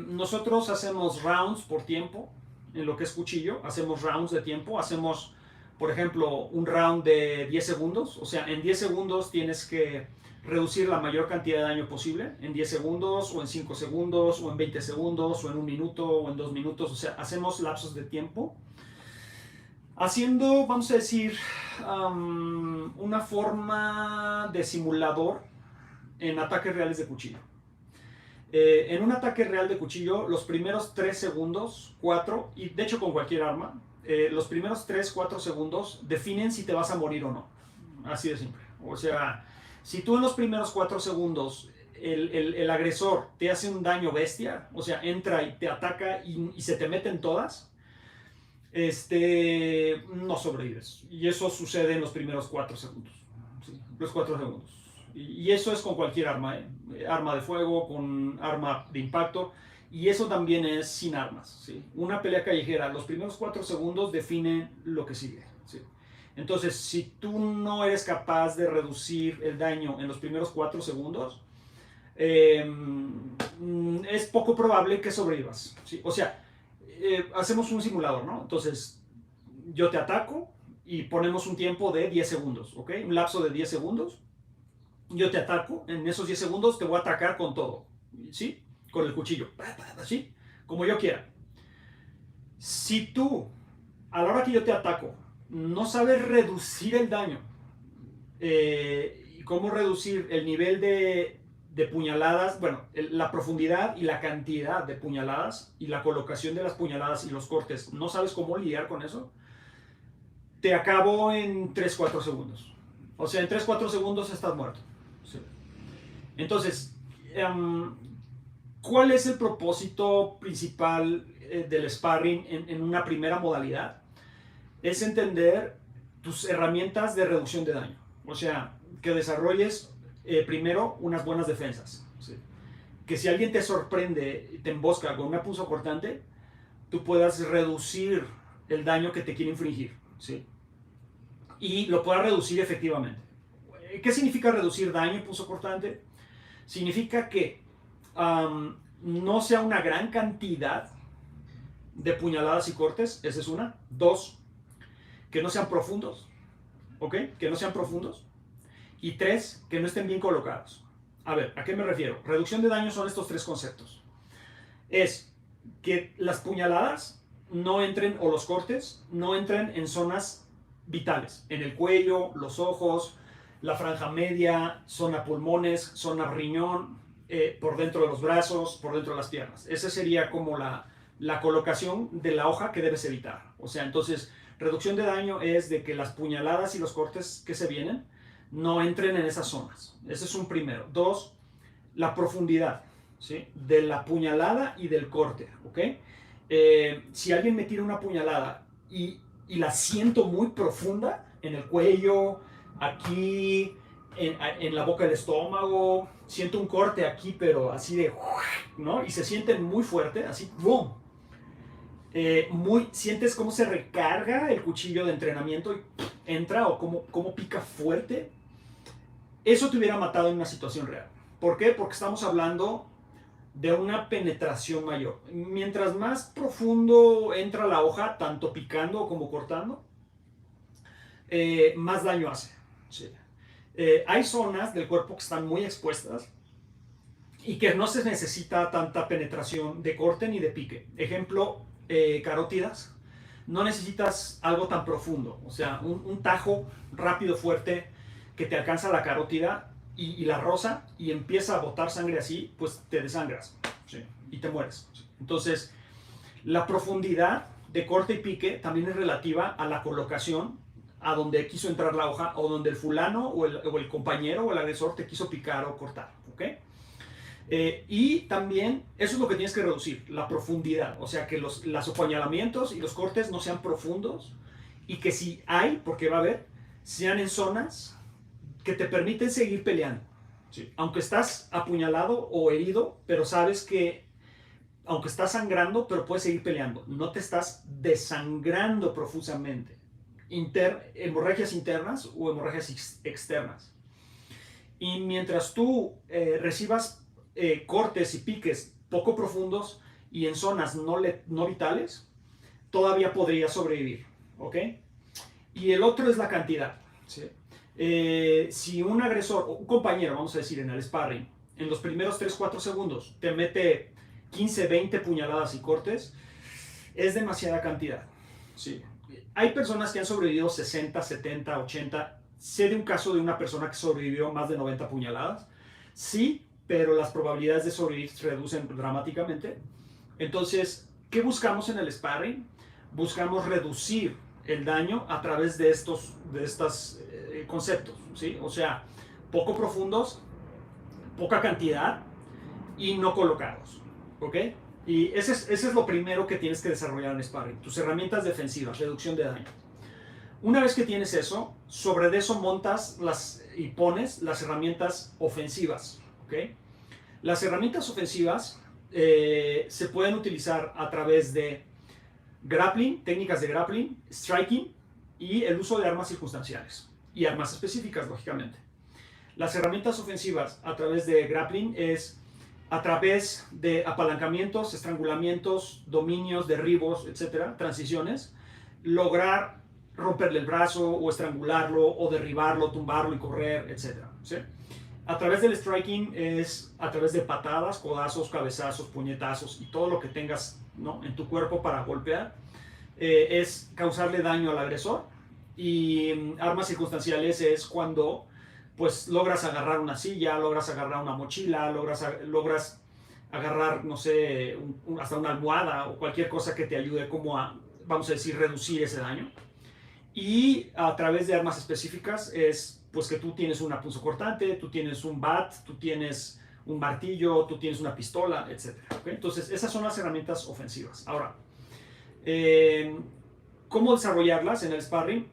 Nosotros hacemos rounds por tiempo en lo que es cuchillo. Hacemos rounds de tiempo. Hacemos, por ejemplo, un round de 10 segundos. O sea, en 10 segundos tienes que reducir la mayor cantidad de daño posible. En 10 segundos, o en 5 segundos, o en 20 segundos, o en 1 minuto, o en 2 minutos. O sea, hacemos lapsos de tiempo. Haciendo, vamos a decir, una forma de simulador en ataques reales de cuchillo. En un ataque real de cuchillo, los primeros 3 segundos, 4, y de hecho con cualquier arma, los primeros 3-4 segundos definen si te vas a morir o no. Así de simple. O sea, si tú en los primeros 4 segundos el agresor te hace un daño bestia, o sea, entra y te ataca y se te meten todas, no sobrevives. Y eso sucede en los primeros 4 segundos. ¿Sí? Los 4 segundos. Y eso es con cualquier arma, arma de fuego, con arma de impacto. Y eso también es sin armas. ¿Sí? Una pelea callejera, los primeros 4 segundos definen lo que sigue. ¿Sí? Entonces, si tú no eres capaz de reducir el daño en los primeros 4 segundos, es poco probable que sobrevivas. ¿Sí? O sea, hacemos un simulador, ¿no? Entonces, yo te ataco y ponemos un tiempo de 10 segundos, ¿ok? Un lapso de 10 segundos. Yo te ataco, en esos 10 segundos te voy a atacar con todo, ¿sí? Con el cuchillo, ¿sí? Como yo quiera. Si tú, a la hora que yo te ataco, no sabes reducir el daño, y cómo reducir el nivel de puñaladas, bueno, la profundidad y la cantidad de puñaladas y la colocación de las puñaladas y los cortes, no sabes cómo lidiar con eso, te acabo en 3-4 segundos. O sea, en 3-4 segundos estás muerto. Sí. Entonces, ¿cuál es el propósito principal del sparring en una primera modalidad? Es entender tus herramientas de reducción de daño. O sea, que desarrolles primero unas buenas defensas. ¿Sí? Que si alguien te sorprende y te embosca con una punzocortante, tú puedas reducir el daño que te quiere infligir. ¿Sí? Y lo puedas reducir efectivamente. ¿Qué significa reducir daño punzocortante? significa que no sea una gran cantidad de puñaladas y cortes, esa es una. Dos, que no sean profundos, ¿ok? Que no sean profundos. Y tres, que no estén bien colocados. A ver, ¿a qué me refiero? Reducción de daño son estos tres conceptos. Es que las puñaladas no entren, o los cortes, no entren en zonas vitales. En el cuello, los ojos, la franja media, zona pulmones, zona riñón, por dentro de los brazos, por dentro de las piernas. Esa sería como la colocación de la hoja que debes evitar. O sea, entonces, reducción de daño es de que las puñaladas y los cortes que se vienen no entren en esas zonas. Ese es un primero. Dos, la profundidad, ¿sí? De la puñalada y del corte, ¿ok? Si alguien me tira una puñalada y la siento muy profunda en el cuello, aquí, en la boca del estómago, siento un corte aquí, pero así de, ¿no? Y se sienten muy fuerte, así, ¡boom! Sientes cómo se recarga el cuchillo de entrenamiento y entra, o cómo pica fuerte. Eso te hubiera matado en una situación real. ¿Por qué? Porque estamos hablando de una penetración mayor. Mientras más profundo entra la hoja, tanto picando como cortando, más daño hace. Sí. Hay zonas del cuerpo que están muy expuestas y que no se necesita tanta penetración de corte ni de pique. Ejemplo, carótidas. No necesitas algo tan profundo. O sea, un tajo rápido, fuerte, que te alcanza la carótida y la roza y empieza a botar sangre así, pues te desangras, ¿sí? Y te mueres. ¿Sí? Entonces, la profundidad de corte y pique también es relativa a la colocación, a donde quiso entrar la hoja, o donde el fulano o el compañero o el agresor te quiso picar o cortar, ¿ok? Y también, eso es lo que tienes que reducir, la profundidad. O sea, que los apuñalamientos y los cortes no sean profundos, y que si hay, porque va a haber, sean en zonas que te permiten seguir peleando. Sí. Aunque estás apuñalado o herido, pero sabes que, aunque estás sangrando, pero puedes seguir peleando. No te estás desangrando profusamente. Hemorragias internas o hemorragias externas. Y mientras tú recibas cortes y piques poco profundos y en zonas no vitales, todavía podrías sobrevivir, ¿ok? Y el otro es la cantidad, ¿sí? Si un agresor, o un compañero, vamos a decir, en el sparring, en los primeros 3-4 segundos te mete 15-20 puñaladas y cortes, es demasiada cantidad, ¿sí? Hay personas que han sobrevivido 60, 70, 80. Sé de un caso de una persona que sobrevivió más de 90 puñaladas. Sí, pero las probabilidades de sobrevivir se reducen dramáticamente. Entonces, ¿qué buscamos en el sparring? Buscamos reducir el daño a través de estos conceptos, ¿sí? O sea, poco profundos, poca cantidad y no colocados, ¿ok? Y ese es lo primero que tienes que desarrollar en sparring, tus herramientas defensivas, reducción de daño. Una vez que tienes eso, sobre eso montas y pones las herramientas ofensivas, ¿ok? Las herramientas ofensivas se pueden utilizar a través de grappling, técnicas de grappling, striking y el uso de armas circunstanciales y armas específicas, lógicamente. Las herramientas ofensivas a través de grappling es a través de apalancamientos, estrangulamientos, dominios, derribos, etcétera, transiciones, lograr romperle el brazo o estrangularlo o derribarlo, tumbarlo y correr, etcétera, ¿sí? A través del striking es a través de patadas, codazos, cabezazos, puñetazos y todo lo que tengas, ¿no?, en tu cuerpo para golpear. Es causarle daño al agresor. Y armas circunstanciales es cuando pues logras agarrar una silla, logras agarrar una mochila, logras agarrar, no sé, hasta una almohada o cualquier cosa que te ayude como a, vamos a decir, reducir ese daño. Y a través de armas específicas es pues que tú tienes una punzocortante, tú tienes un bat, tú tienes un martillo, tú tienes una pistola, etc. ¿Okay? Entonces esas son las herramientas ofensivas. Ahora, ¿cómo desarrollarlas en el sparring?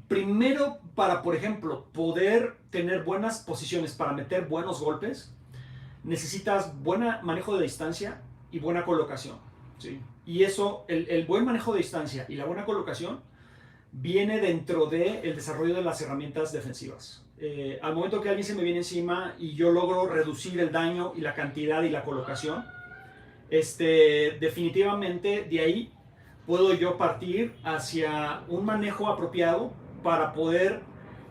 Primero, para, por ejemplo, poder tener buenas posiciones para meter buenos golpes, necesitas buen manejo de distancia y buena colocación, ¿sí? Y eso, el buen manejo de distancia y la buena colocación viene dentro del desarrollo de las herramientas defensivas. Al momento que alguien se me viene encima y yo logro reducir el daño y la cantidad y la colocación, definitivamente de ahí puedo yo partir hacia un manejo apropiado para poder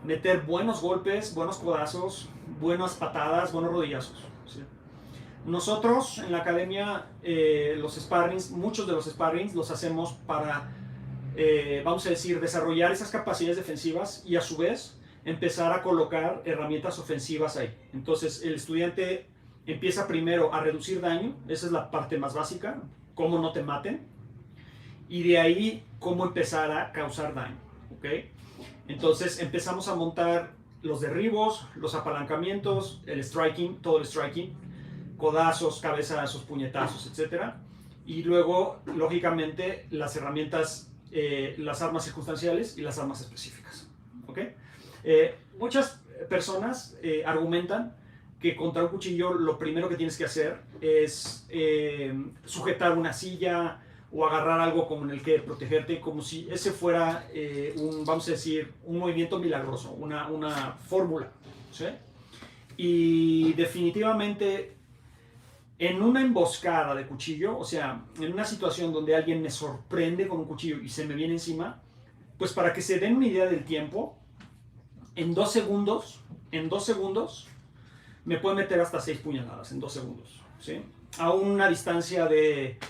meter buenos golpes, buenos codazos, buenas patadas, buenos rodillazos, ¿sí? Nosotros en la academia, los sparrings, muchos de los sparrings los hacemos para, vamos a decir, desarrollar esas capacidades defensivas y a su vez empezar a colocar herramientas ofensivas ahí. Entonces el estudiante empieza primero a reducir daño, esa es la parte más básica, cómo no te maten, y de ahí cómo empezar a causar daño, ¿ok? Entonces empezamos a montar los derribos, los apalancamientos, el striking, todo el striking, codazos, cabezazos, puñetazos, etc. Y luego, lógicamente, las herramientas, las armas circunstanciales y las armas específicas, ¿ok? Muchas personas argumentan que contra un cuchillo lo primero que tienes que hacer es sujetar una silla o agarrar algo con el que protegerte, como si ese fuera vamos a decir, un movimiento milagroso, una fórmula, ¿sí? Y definitivamente en una emboscada de cuchillo, o sea, en una situación donde alguien me sorprende con un cuchillo y se me viene encima, pues para que se den una idea del tiempo, en 2 segundos, me puede meter hasta 6 puñaladas en 2 segundos, ¿sí? A una distancia de,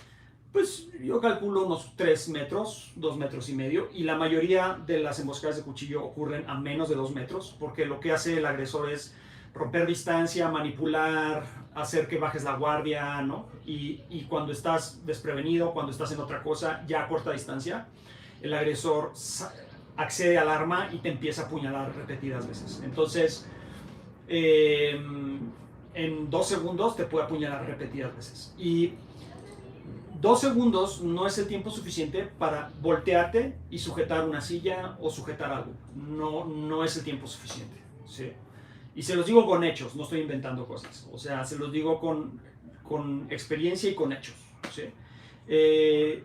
pues yo calculo unos 3 metros, 2 metros y medio, y la mayoría de las emboscadas de cuchillo ocurren a menos de 2 metros, porque lo que hace el agresor es romper distancia, manipular, hacer que bajes la guardia, ¿no? Y cuando estás desprevenido, cuando estás en otra cosa, ya a corta distancia, el agresor accede al arma y te empieza a apuñalar repetidas veces. Entonces, en 2 segundos te puede apuñalar repetidas veces. Y 2 segundos no es el tiempo suficiente para voltearte y sujetar una silla o sujetar algo. No es el tiempo suficiente, ¿sí? Y se los digo con hechos, no estoy inventando cosas. O sea, se los digo con experiencia y con hechos, ¿sí?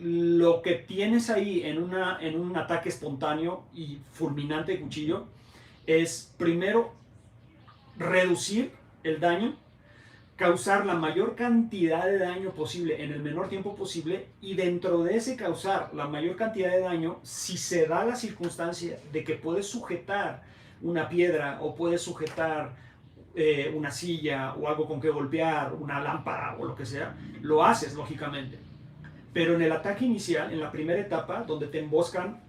Lo que tienes ahí en un ataque espontáneo y fulminante de cuchillo es primero reducir el daño, causar la mayor cantidad de daño posible en el menor tiempo posible, y dentro de ese causar la mayor cantidad de daño, si se da la circunstancia de que puedes sujetar una piedra o puedes sujetar una silla o algo con que golpear, una lámpara o lo que sea, lo haces lógicamente. Pero en el ataque inicial, en la primera etapa, donde te emboscan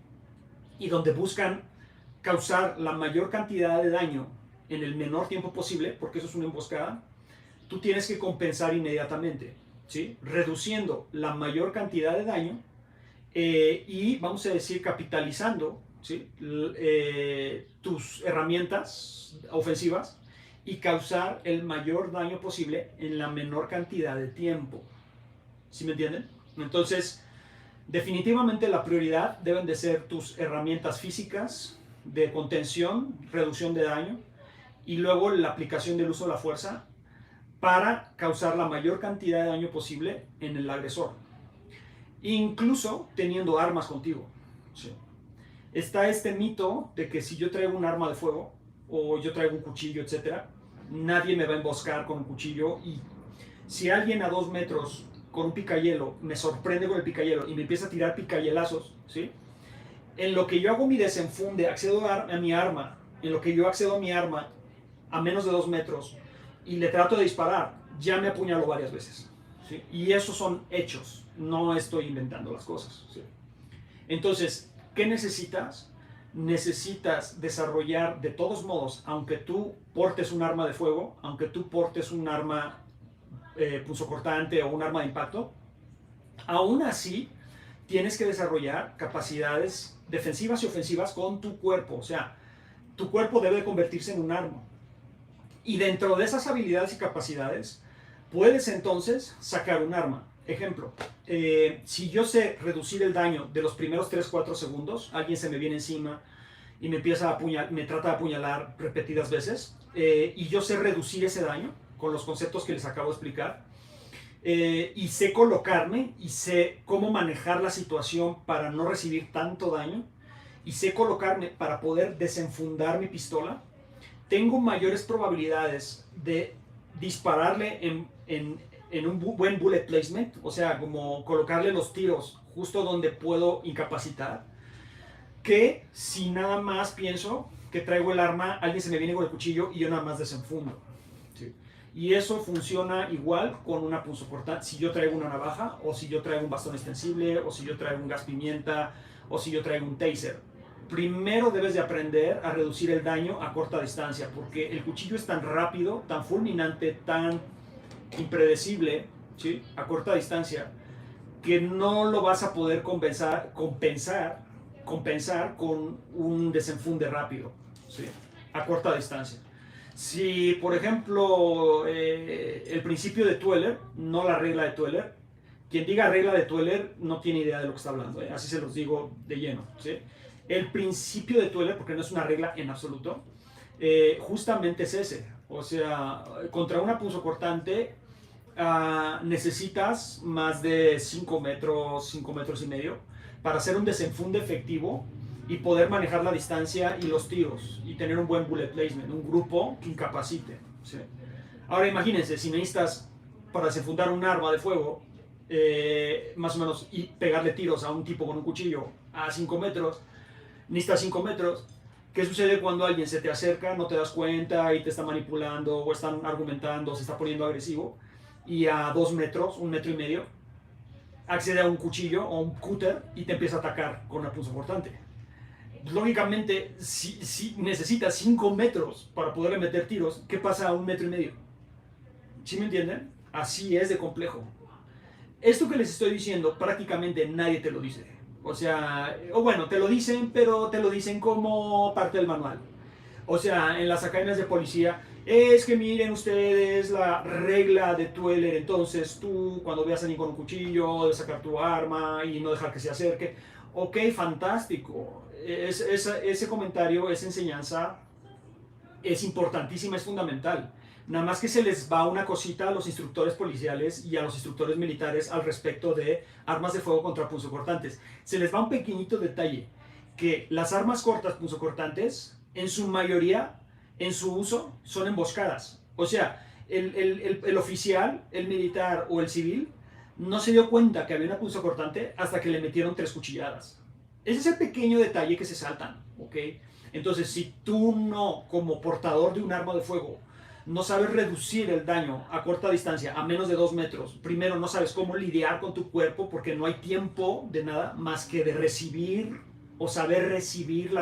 y donde buscan causar la mayor cantidad de daño en el menor tiempo posible, porque eso es una emboscada, tú tienes que compensar inmediatamente, ¿sí? Reduciendo la mayor cantidad de daño y, vamos a decir, capitalizando, ¿sí? Tus herramientas ofensivas y causar el mayor daño posible en la menor cantidad de tiempo. ¿Sí me entienden? Entonces, definitivamente la prioridad deben de ser tus herramientas físicas de contención, reducción de daño, y luego la aplicación del uso de la fuerza para causar la mayor cantidad de daño posible en el agresor, incluso teniendo armas contigo, ¿sí? Está este mito de que si yo traigo un arma de fuego o yo traigo un cuchillo, etcétera, nadie me va a emboscar con un cuchillo, y si alguien a 2 metros con un picayelo me sorprende con el picayelo y me empieza a tirar picayelazos, ¿sí? En lo que yo hago mi desenfunde, accedo a mi arma, en lo que yo accedo a mi arma a menos de 2 metros y le trato de disparar, ya me apuñalo varias veces, ¿sí? Y esos son hechos, no estoy inventando las cosas, ¿sí? Entonces, ¿qué necesitas? Necesitas desarrollar de todos modos, aunque tú portes un arma de fuego, aunque tú portes un arma punzocortante o un arma de impacto, aún así tienes que desarrollar capacidades defensivas y ofensivas con tu cuerpo. O sea, tu cuerpo debe convertirse en un arma. Y dentro de esas habilidades y capacidades, puedes entonces sacar un arma. Ejemplo, si yo sé reducir el daño de los primeros 3-4 segundos, alguien se me viene encima y me trata de apuñalar repetidas veces, y yo sé reducir ese daño con los conceptos que les acabo de explicar, y sé colocarme y sé cómo manejar la situación para no recibir tanto daño, y sé colocarme para poder desenfundar mi pistola, tengo mayores probabilidades de dispararle en un buen bullet placement, o sea, como colocarle los tiros justo donde puedo incapacitar, que si nada más pienso que traigo el arma, alguien se me viene con el cuchillo y yo nada más desenfundo. ¿Sí? Y eso funciona igual con una punzocortante. Si yo traigo una navaja, o si yo traigo un bastón extensible, o si yo traigo un gas pimienta, o si yo traigo un taser. Primero debes de aprender a reducir el daño a corta distancia, porque el cuchillo es tan rápido, tan fulminante, tan impredecible, ¿sí? A corta distancia, que no lo vas a poder compensar con un desenfunde rápido, ¿sí? A corta distancia. Si, por ejemplo, el principio de Tueller, no la regla de Tueller, quien diga regla de Tueller no tiene idea de lo que está hablando, así se los digo de lleno, ¿sí? El principio de Tueller, porque no es una regla en absoluto, justamente es ese. O sea, contra una punzocortante necesitas más de 5 metros, 5 metros y medio para hacer un desenfunde efectivo y poder manejar la distancia y los tiros y tener un buen bullet placement, un grupo que incapacite, ¿sí? Ahora imagínense, si necesitas para desenfundar un arma de fuego, más o menos, y pegarle tiros a un tipo con un cuchillo a 5 metros, necesitas 5 metros. ¿Qué sucede cuando alguien se te acerca, no te das cuenta y te está manipulando o están argumentando, se está poniendo agresivo, y a 2 metros, 1 metro y medio, accede a un cuchillo o un cúter y te empieza a atacar con una punzocortante? Lógicamente, si necesitas 5 metros para poderle meter tiros, ¿qué pasa a 1 metro y medio? ¿Sí me entienden? Así es de complejo. Esto que les estoy diciendo prácticamente nadie te lo dice. O sea, o bueno, te lo dicen, pero te lo dicen como parte del manual. O sea, en las academias de policía, es que miren ustedes la regla de Tueller, entonces tú cuando veas a alguien con un cuchillo, debes sacar tu arma y no dejar que se acerque. Ok, fantástico. Ese comentario, esa enseñanza es importantísima, es fundamental. Nada más que se les va una cosita a los instructores policiales y a los instructores militares al respecto de armas de fuego contra punzocortantes. Se les va un pequeñito detalle, que las armas cortas punzocortantes, en su mayoría, en su uso, son emboscadas. O sea, el oficial, el militar o el civil, no se dio cuenta que había una punzocortante hasta que le metieron 3 cuchilladas. Ese es el pequeño detalle que se saltan, ¿ok? Entonces, si tú no, como portador de un arma de fuego, no sabes reducir el daño a corta distancia, a menos de 2 metros, primero no sabes cómo lidiar con tu cuerpo porque no hay tiempo de nada más que de recibir o saber recibir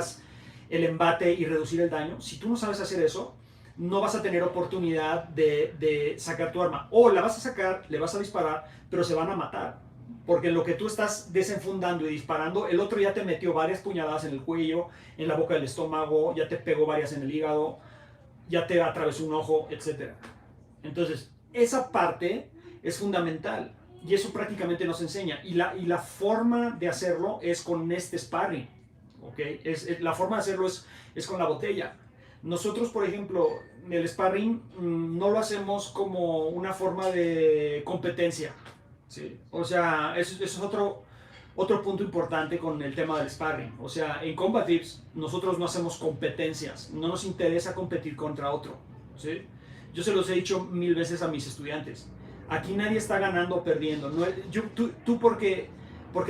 el embate y reducir el daño. Si tú no sabes hacer eso, no vas a tener oportunidad de sacar tu arma. O la vas a sacar, le vas a disparar, pero se van a matar. Porque en lo que tú estás desenfundando y disparando, el otro ya te metió varias puñaladas en el cuello, en la boca del estómago, ya te pegó varias en el hígado, ya te atravesó un ojo, etc. Entonces, esa parte es fundamental y eso prácticamente nos enseña. Y la forma de hacerlo es con este sparring, ¿ok? La forma de hacerlo es con la botella. Nosotros, por ejemplo, el sparring no lo hacemos como una forma de competencia, ¿sí? O sea, eso es otro punto importante con el tema del sparring. O sea, en Combatives nosotros no hacemos competencias, no nos interesa competir contra otro, ¿sí? Yo se los he dicho 1000 veces a mis estudiantes. Aquí nadie está ganando o perdiendo. No, tú porque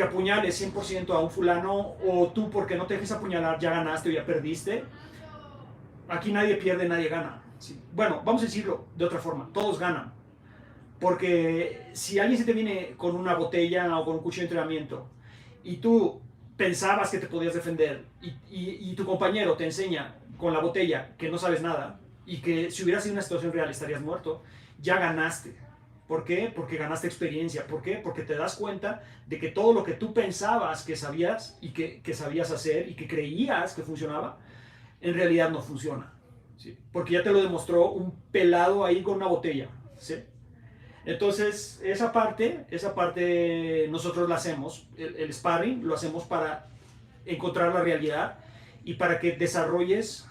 apuñales 100% a un fulano, o tú porque no te dejes apuñalar ya ganaste o ya perdiste. Aquí nadie pierde, nadie gana, ¿sí? Bueno, vamos a decirlo de otra forma, todos ganan. Porque si alguien se te viene con una botella o con un cuchillo de entrenamiento y tú pensabas que te podías defender y tu compañero te enseña con la botella que no sabes nada y que si hubiera sido una situación real estarías muerto, ya ganaste. ¿Por qué? Porque ganaste experiencia. ¿Por qué? Porque te das cuenta de que todo lo que tú pensabas que sabías y que sabías hacer y que creías que funcionaba, en realidad no funciona, ¿sí? Porque ya te lo demostró un pelado ahí con una botella, ¿sí? Entonces, esa parte nosotros la hacemos, el sparring lo hacemos para encontrar la realidad y para que desarrolles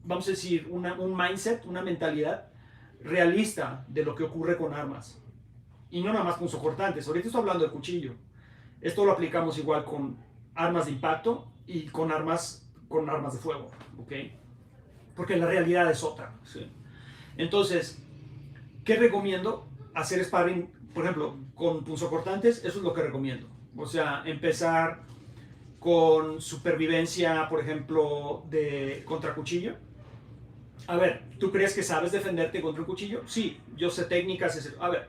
vamos a decir, un mindset, una mentalidad realista de lo que ocurre con armas. Y no nada más punzocortantes. Ahorita estoy hablando de cuchillo. Esto lo aplicamos igual con armas de impacto y con armas de fuego, ¿ok? Porque la realidad es otra, ¿sí? Entonces, ¿qué recomiendo? Hacer sparring, por ejemplo, con punzocortantes, eso es lo que recomiendo. O sea, empezar con supervivencia, por ejemplo, de contra cuchillo. A ver, ¿tú crees que sabes defenderte contra un cuchillo? Sí, yo sé técnicas. A ver,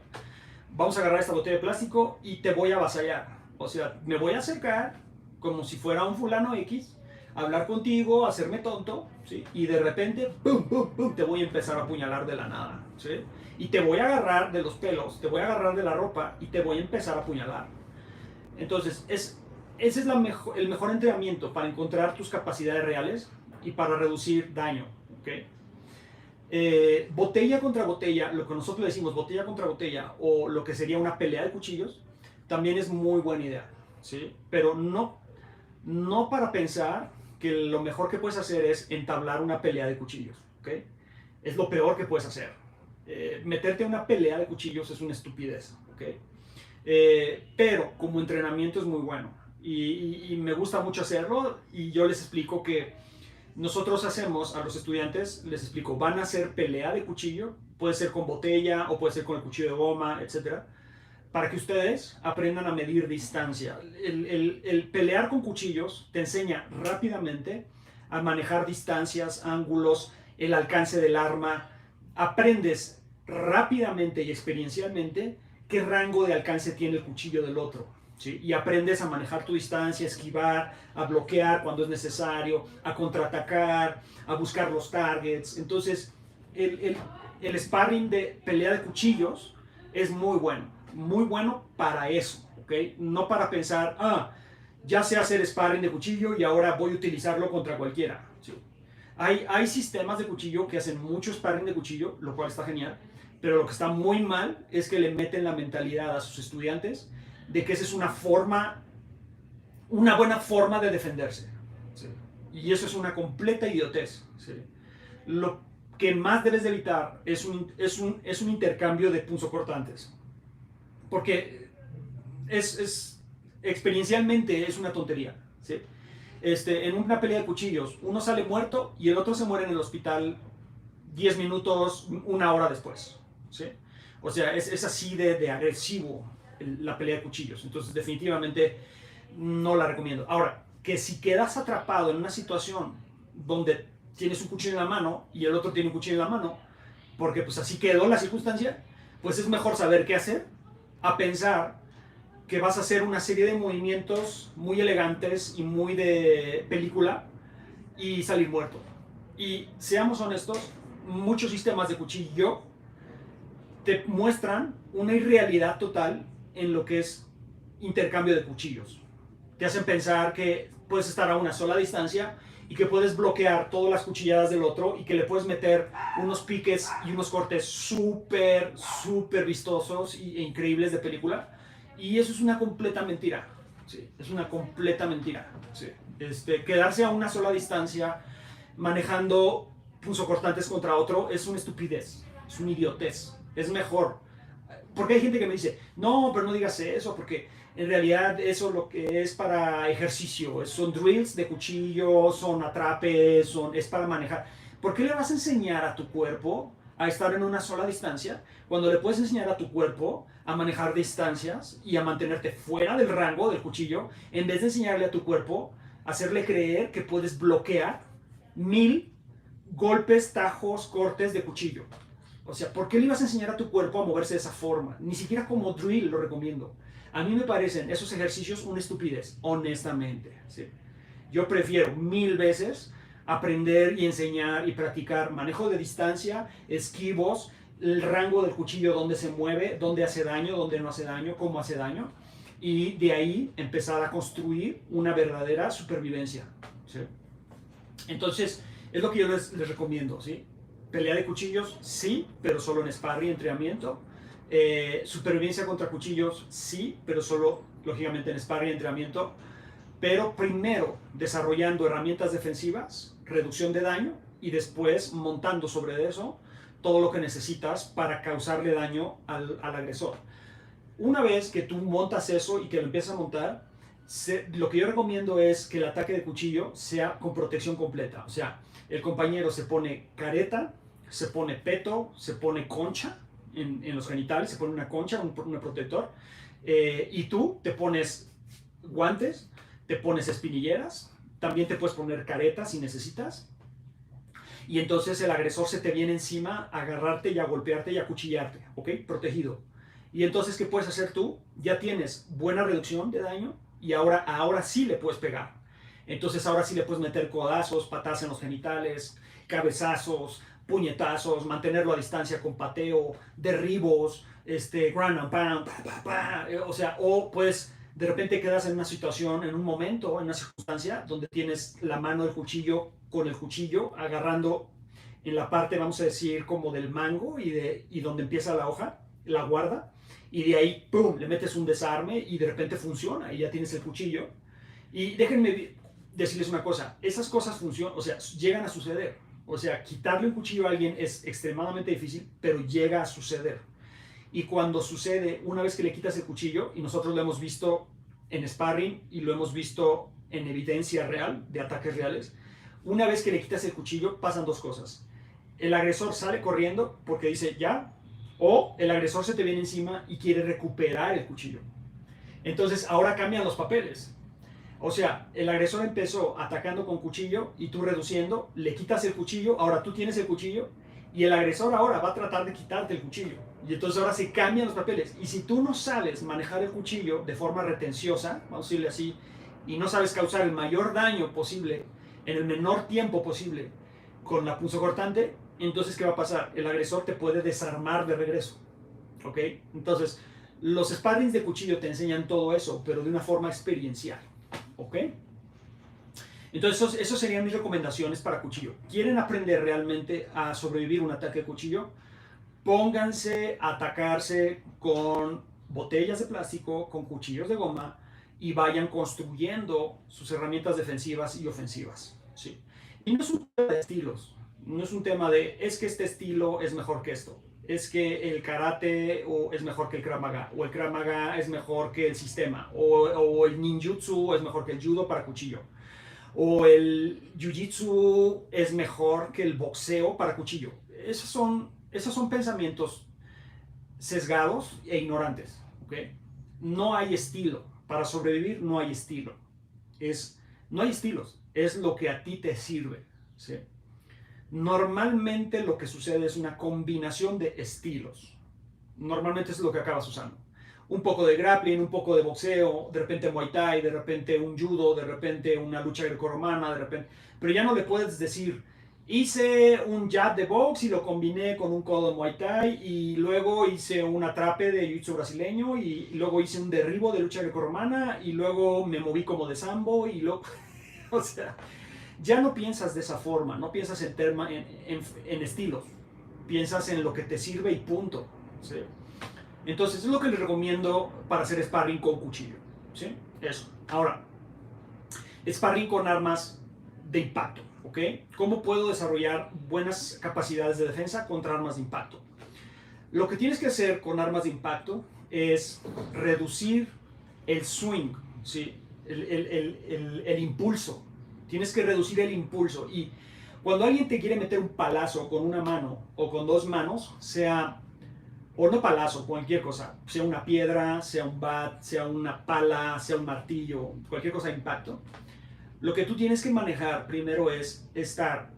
vamos a agarrar esta botella de plástico y te voy a avasallar. O sea, me voy a acercar como si fuera un fulano X, hablar contigo, hacerme tonto, ¿sí? Y de repente, ¡pum, pum, pum!, te voy a empezar a apuñalar de la nada, ¿sí? Y te voy a agarrar de los pelos, te voy a agarrar de la ropa y te voy a empezar a apuñalar. Entonces, ese es el mejor entrenamiento para encontrar tus capacidades reales y para reducir daño, ¿ok? Botella contra botella, lo que nosotros decimos botella contra botella o lo que sería una pelea de cuchillos, también es muy buena idea, ¿sí? Pero no para pensar que lo mejor que puedes hacer es entablar una pelea de cuchillos, ¿ok? Es lo peor que puedes hacer. Meterte en una pelea de cuchillos es una estupidez, ¿ok? Pero como entrenamiento es muy bueno y me gusta mucho hacerlo y yo les explico que nosotros hacemos a los estudiantes, les explico, van a hacer pelea de cuchillo, puede ser con botella o puede ser con el cuchillo de goma, etcétera, para que ustedes aprendan a medir distancia. El pelear con cuchillos te enseña rápidamente a manejar distancias, ángulos, el alcance del arma. Aprendes rápidamente y experiencialmente qué rango de alcance tiene el cuchillo del otro, ¿sí? Y aprendes a manejar tu distancia, a esquivar, a bloquear cuando es necesario, a contraatacar, a buscar los targets. Entonces, el sparring de pelea de cuchillos es muy bueno para eso, ¿ok? No para pensar, ya sé hacer sparring de cuchillo y ahora voy a utilizarlo contra cualquiera, ¿sí? Hay sistemas de cuchillo que hacen mucho sparring de cuchillo, lo cual está genial, pero lo que está muy mal es que le meten la mentalidad a sus estudiantes de que esa es una buena forma de defenderse, ¿sí? Y eso es una completa idiotez, ¿sí? Lo que más debes de evitar es un intercambio de punzocortantes, porque experiencialmente es una tontería, ¿sí? En una pelea de cuchillos, uno sale muerto y el otro se muere en el hospital 10 minutos, una hora después, ¿sí? O sea, es así de agresivo la pelea de cuchillos. Entonces, definitivamente no la recomiendo. Ahora, que si quedas atrapado en una situación donde tienes un cuchillo en la mano y el otro tiene un cuchillo en la mano, porque pues así quedó la circunstancia, pues es mejor saber qué hacer a pensar que vas a hacer una serie de movimientos muy elegantes y muy de película y salir muerto. Y seamos honestos, muchos sistemas de cuchillo te muestran una irrealidad total en lo que es intercambio de cuchillos. Te hacen pensar que puedes estar a una sola distancia y que puedes bloquear todas las cuchilladas del otro y que le puedes meter unos piques y unos cortes súper vistosos e increíbles de película. Y eso es una completa mentira. Sí, es una completa mentira. Sí. Quedarse a una sola distancia manejando punzocortantes contra otro es una estupidez, es una idiotez. Es mejor. Porque hay gente que me dice, no, pero no digas eso, porque en realidad eso lo que es para ejercicio, son drills de cuchillo, son atrapes, es para manejar. ¿Por qué le vas a enseñar a tu cuerpo a estar en una sola distancia cuando le puedes enseñar a tu cuerpo a manejar distancias y a mantenerte fuera del rango del cuchillo, en vez de enseñarle a tu cuerpo a hacerle creer que puedes bloquear 1000 golpes, tajos, cortes de cuchillo? O sea, ¿por qué le ibas a enseñar a tu cuerpo a moverse de esa forma? Ni siquiera como drill lo recomiendo. A mí me parecen esos ejercicios una estupidez, honestamente, ¿sí? Yo prefiero 1000 veces aprender y enseñar y practicar manejo de distancia, esquivos, el rango del cuchillo, dónde se mueve, dónde hace daño, dónde no hace daño, cómo hace daño, y de ahí empezar a construir una verdadera supervivencia, ¿sí? Entonces, es lo que yo les recomiendo, ¿sí? Pelea de cuchillos, sí, pero solo en sparring, entrenamiento. Supervivencia contra cuchillos, sí, pero solo, lógicamente, en sparring, entrenamiento. Pero primero desarrollando herramientas defensivas, reducción de daño, y después montando sobre eso todo lo que necesitas para causarle daño al agresor. Una vez que tú montas eso y que lo empiezas a montar, lo que yo recomiendo es que el ataque de cuchillo sea con protección completa. O sea, el compañero se pone careta, se pone peto, se pone concha en los genitales, se pone una concha, un protector, y tú te pones guantes, te pones espinilleras, también te puedes poner careta si necesitas, y entonces el agresor se te viene encima a agarrarte y a golpearte y a cuchillarte, ¿ok? Protegido. Y entonces, ¿qué puedes hacer tú? Ya tienes buena reducción de daño y ahora sí le puedes pegar. Entonces ahora sí le puedes meter codazos, patadas en los genitales, cabezazos, puñetazos, mantenerlo a distancia con pateo, derribos, ground and pound, o sea, o pues de repente quedas en una situación, en un momento, en una circunstancia donde tienes la mano del cuchillo con el cuchillo agarrando en la parte, vamos a decir, como del mango y donde empieza la hoja, la guarda, y de ahí, ¡pum!, le metes un desarme y de repente funciona y ya tienes el cuchillo. Y déjenme decirles una cosa, esas cosas funcionan, o sea, llegan a suceder. O sea, quitarle un cuchillo a alguien es extremadamente difícil, pero llega a suceder. Y cuando sucede, una vez que le quitas el cuchillo, y nosotros lo hemos visto en sparring y lo hemos visto en evidencia real, de ataques reales, una vez que le quitas el cuchillo pasan dos cosas. El agresor sale corriendo porque dice ya, o el agresor se te viene encima y quiere recuperar el cuchillo. Entonces ahora cambian los papeles. O sea, el agresor empezó atacando con cuchillo y tú reduciendo, le quitas el cuchillo, ahora tú tienes el cuchillo y el agresor ahora va a tratar de quitarte el cuchillo. Y entonces ahora se cambian los papeles. Y si tú no sabes manejar el cuchillo de forma retenciosa, vamos a decirle así, y no sabes causar el mayor daño posible en el menor tiempo posible con la punzocortante, entonces ¿qué va a pasar? El agresor te puede desarmar de regreso. ¿Ok? Entonces, los sparrings de cuchillo te enseñan todo eso, pero de una forma experiencial. ¿Ok? Entonces, esas serían mis recomendaciones para cuchillo. ¿Quieren aprender realmente a sobrevivir un ataque de cuchillo? Pónganse a atacarse con botellas de plástico, con cuchillos de goma y vayan construyendo sus herramientas defensivas y ofensivas. ¿Sí? Y no es un tema de estilos, no es un tema de es que este estilo es mejor que esto, es que el karate es mejor que el Krav Maga, o el Krav Maga es mejor que el sistema, o el ninjutsu es mejor que el judo para cuchillo, o el jiu-jitsu es mejor que el boxeo para cuchillo. Esos son pensamientos sesgados e ignorantes. ¿Okay? No hay estilo. Para sobrevivir no hay estilo. No hay estilos. Es lo que a ti te sirve. ¿Sí? Normalmente lo que sucede es una combinación de estilos. Normalmente es lo que acabas usando. Un poco de grappling, un poco de boxeo, de repente Muay Thai, de repente un judo, de repente una lucha grecorromana, de repente... Pero ya no le puedes decir, hice un jab de box y lo combiné con un codo de Muay Thai y luego hice un atrape de jiu-jitsu brasileño y luego hice un derribo de lucha grecorromana y luego me moví como de sambo y luego... o sea, ya no piensas de esa forma, no piensas en estilos, piensas en lo que te sirve y punto. ¿Sí? Entonces es lo que les recomiendo para hacer sparring con cuchillo. ¿Sí? Eso. Ahora, sparring con armas de impacto. ¿Ok? ¿Cómo puedo desarrollar buenas capacidades de defensa contra armas de impacto? Lo que tienes que hacer con armas de impacto es reducir el swing, ¿sí? el impulso. Tienes que reducir el impulso. Y cuando alguien te quiere meter un palazo con una mano o con dos manos, sea, o no palazo, cualquier cosa, sea una piedra, sea un bat, sea una pala, sea un martillo, cualquier cosa de impacto, lo que tú tienes que manejar primero es estar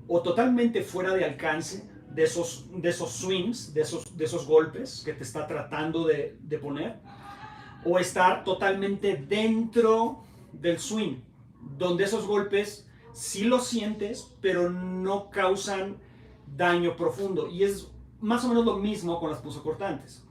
o totalmente fuera de alcance de esos swings, de esos golpes que te está tratando de poner, o estar totalmente dentro del swing, donde esos golpes sí los sientes, pero no causan daño profundo. Y es más o menos lo mismo con las punzocortantes.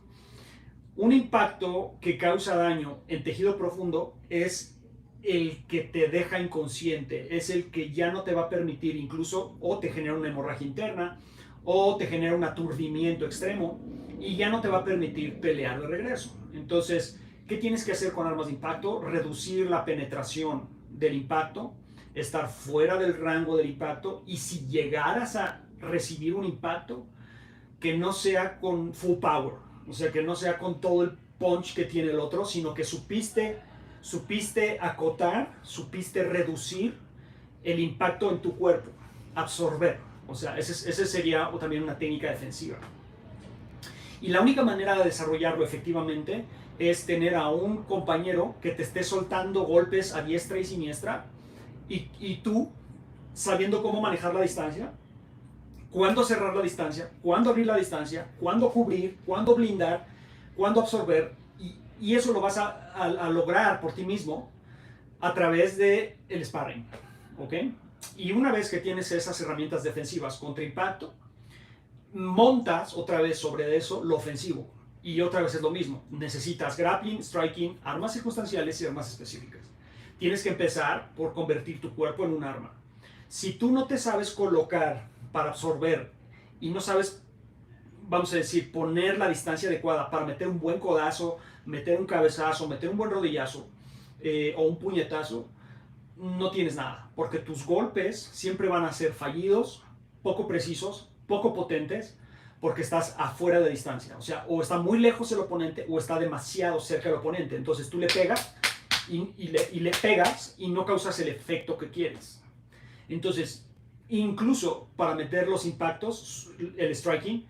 Un impacto que causa daño en tejido profundo es el que te deja inconsciente, es el que ya no te va a permitir incluso o te genera una hemorragia interna o te genera un aturdimiento extremo y ya no te va a permitir pelear de regreso. Entonces, ¿qué tienes que hacer con armas de impacto? Reducir la penetración del impacto, estar fuera del rango del impacto y si llegaras a recibir un impacto, que no sea con full power, o sea, que no sea con todo el punch que tiene el otro, sino que supiste supiste acotar, supiste reducir el impacto en tu cuerpo, absorber. O sea, ese sería también una técnica defensiva. Y la única manera de desarrollarlo efectivamente es tener a un compañero que te esté soltando golpes a diestra y siniestra y tú sabiendo cómo manejar la distancia, cuándo cerrar la distancia, cuándo abrir la distancia, cuándo cubrir, cuándo blindar, cuándo absorber. Y eso lo vas a lograr por ti mismo a través del sparring. ¿Ok? Y una vez que tienes esas herramientas defensivas contra impacto, montas otra vez sobre eso lo ofensivo. Y otra vez es lo mismo. Necesitas grappling, striking, armas circunstanciales y armas específicas. Tienes que empezar por convertir tu cuerpo en un arma. Si tú no te sabes colocar para absorber y no sabes, vamos a decir, poner la distancia adecuada para meter un buen codazo, meter un cabezazo, meter un buen rodillazo o un puñetazo, no tienes nada. Porque tus golpes siempre van a ser fallidos, poco precisos, poco potentes, porque estás afuera de distancia. O sea, o está muy lejos el oponente o está demasiado cerca del oponente. Entonces tú le pegas y le pegas y no causas el efecto que quieres. Entonces, incluso para meter los impactos, el striking,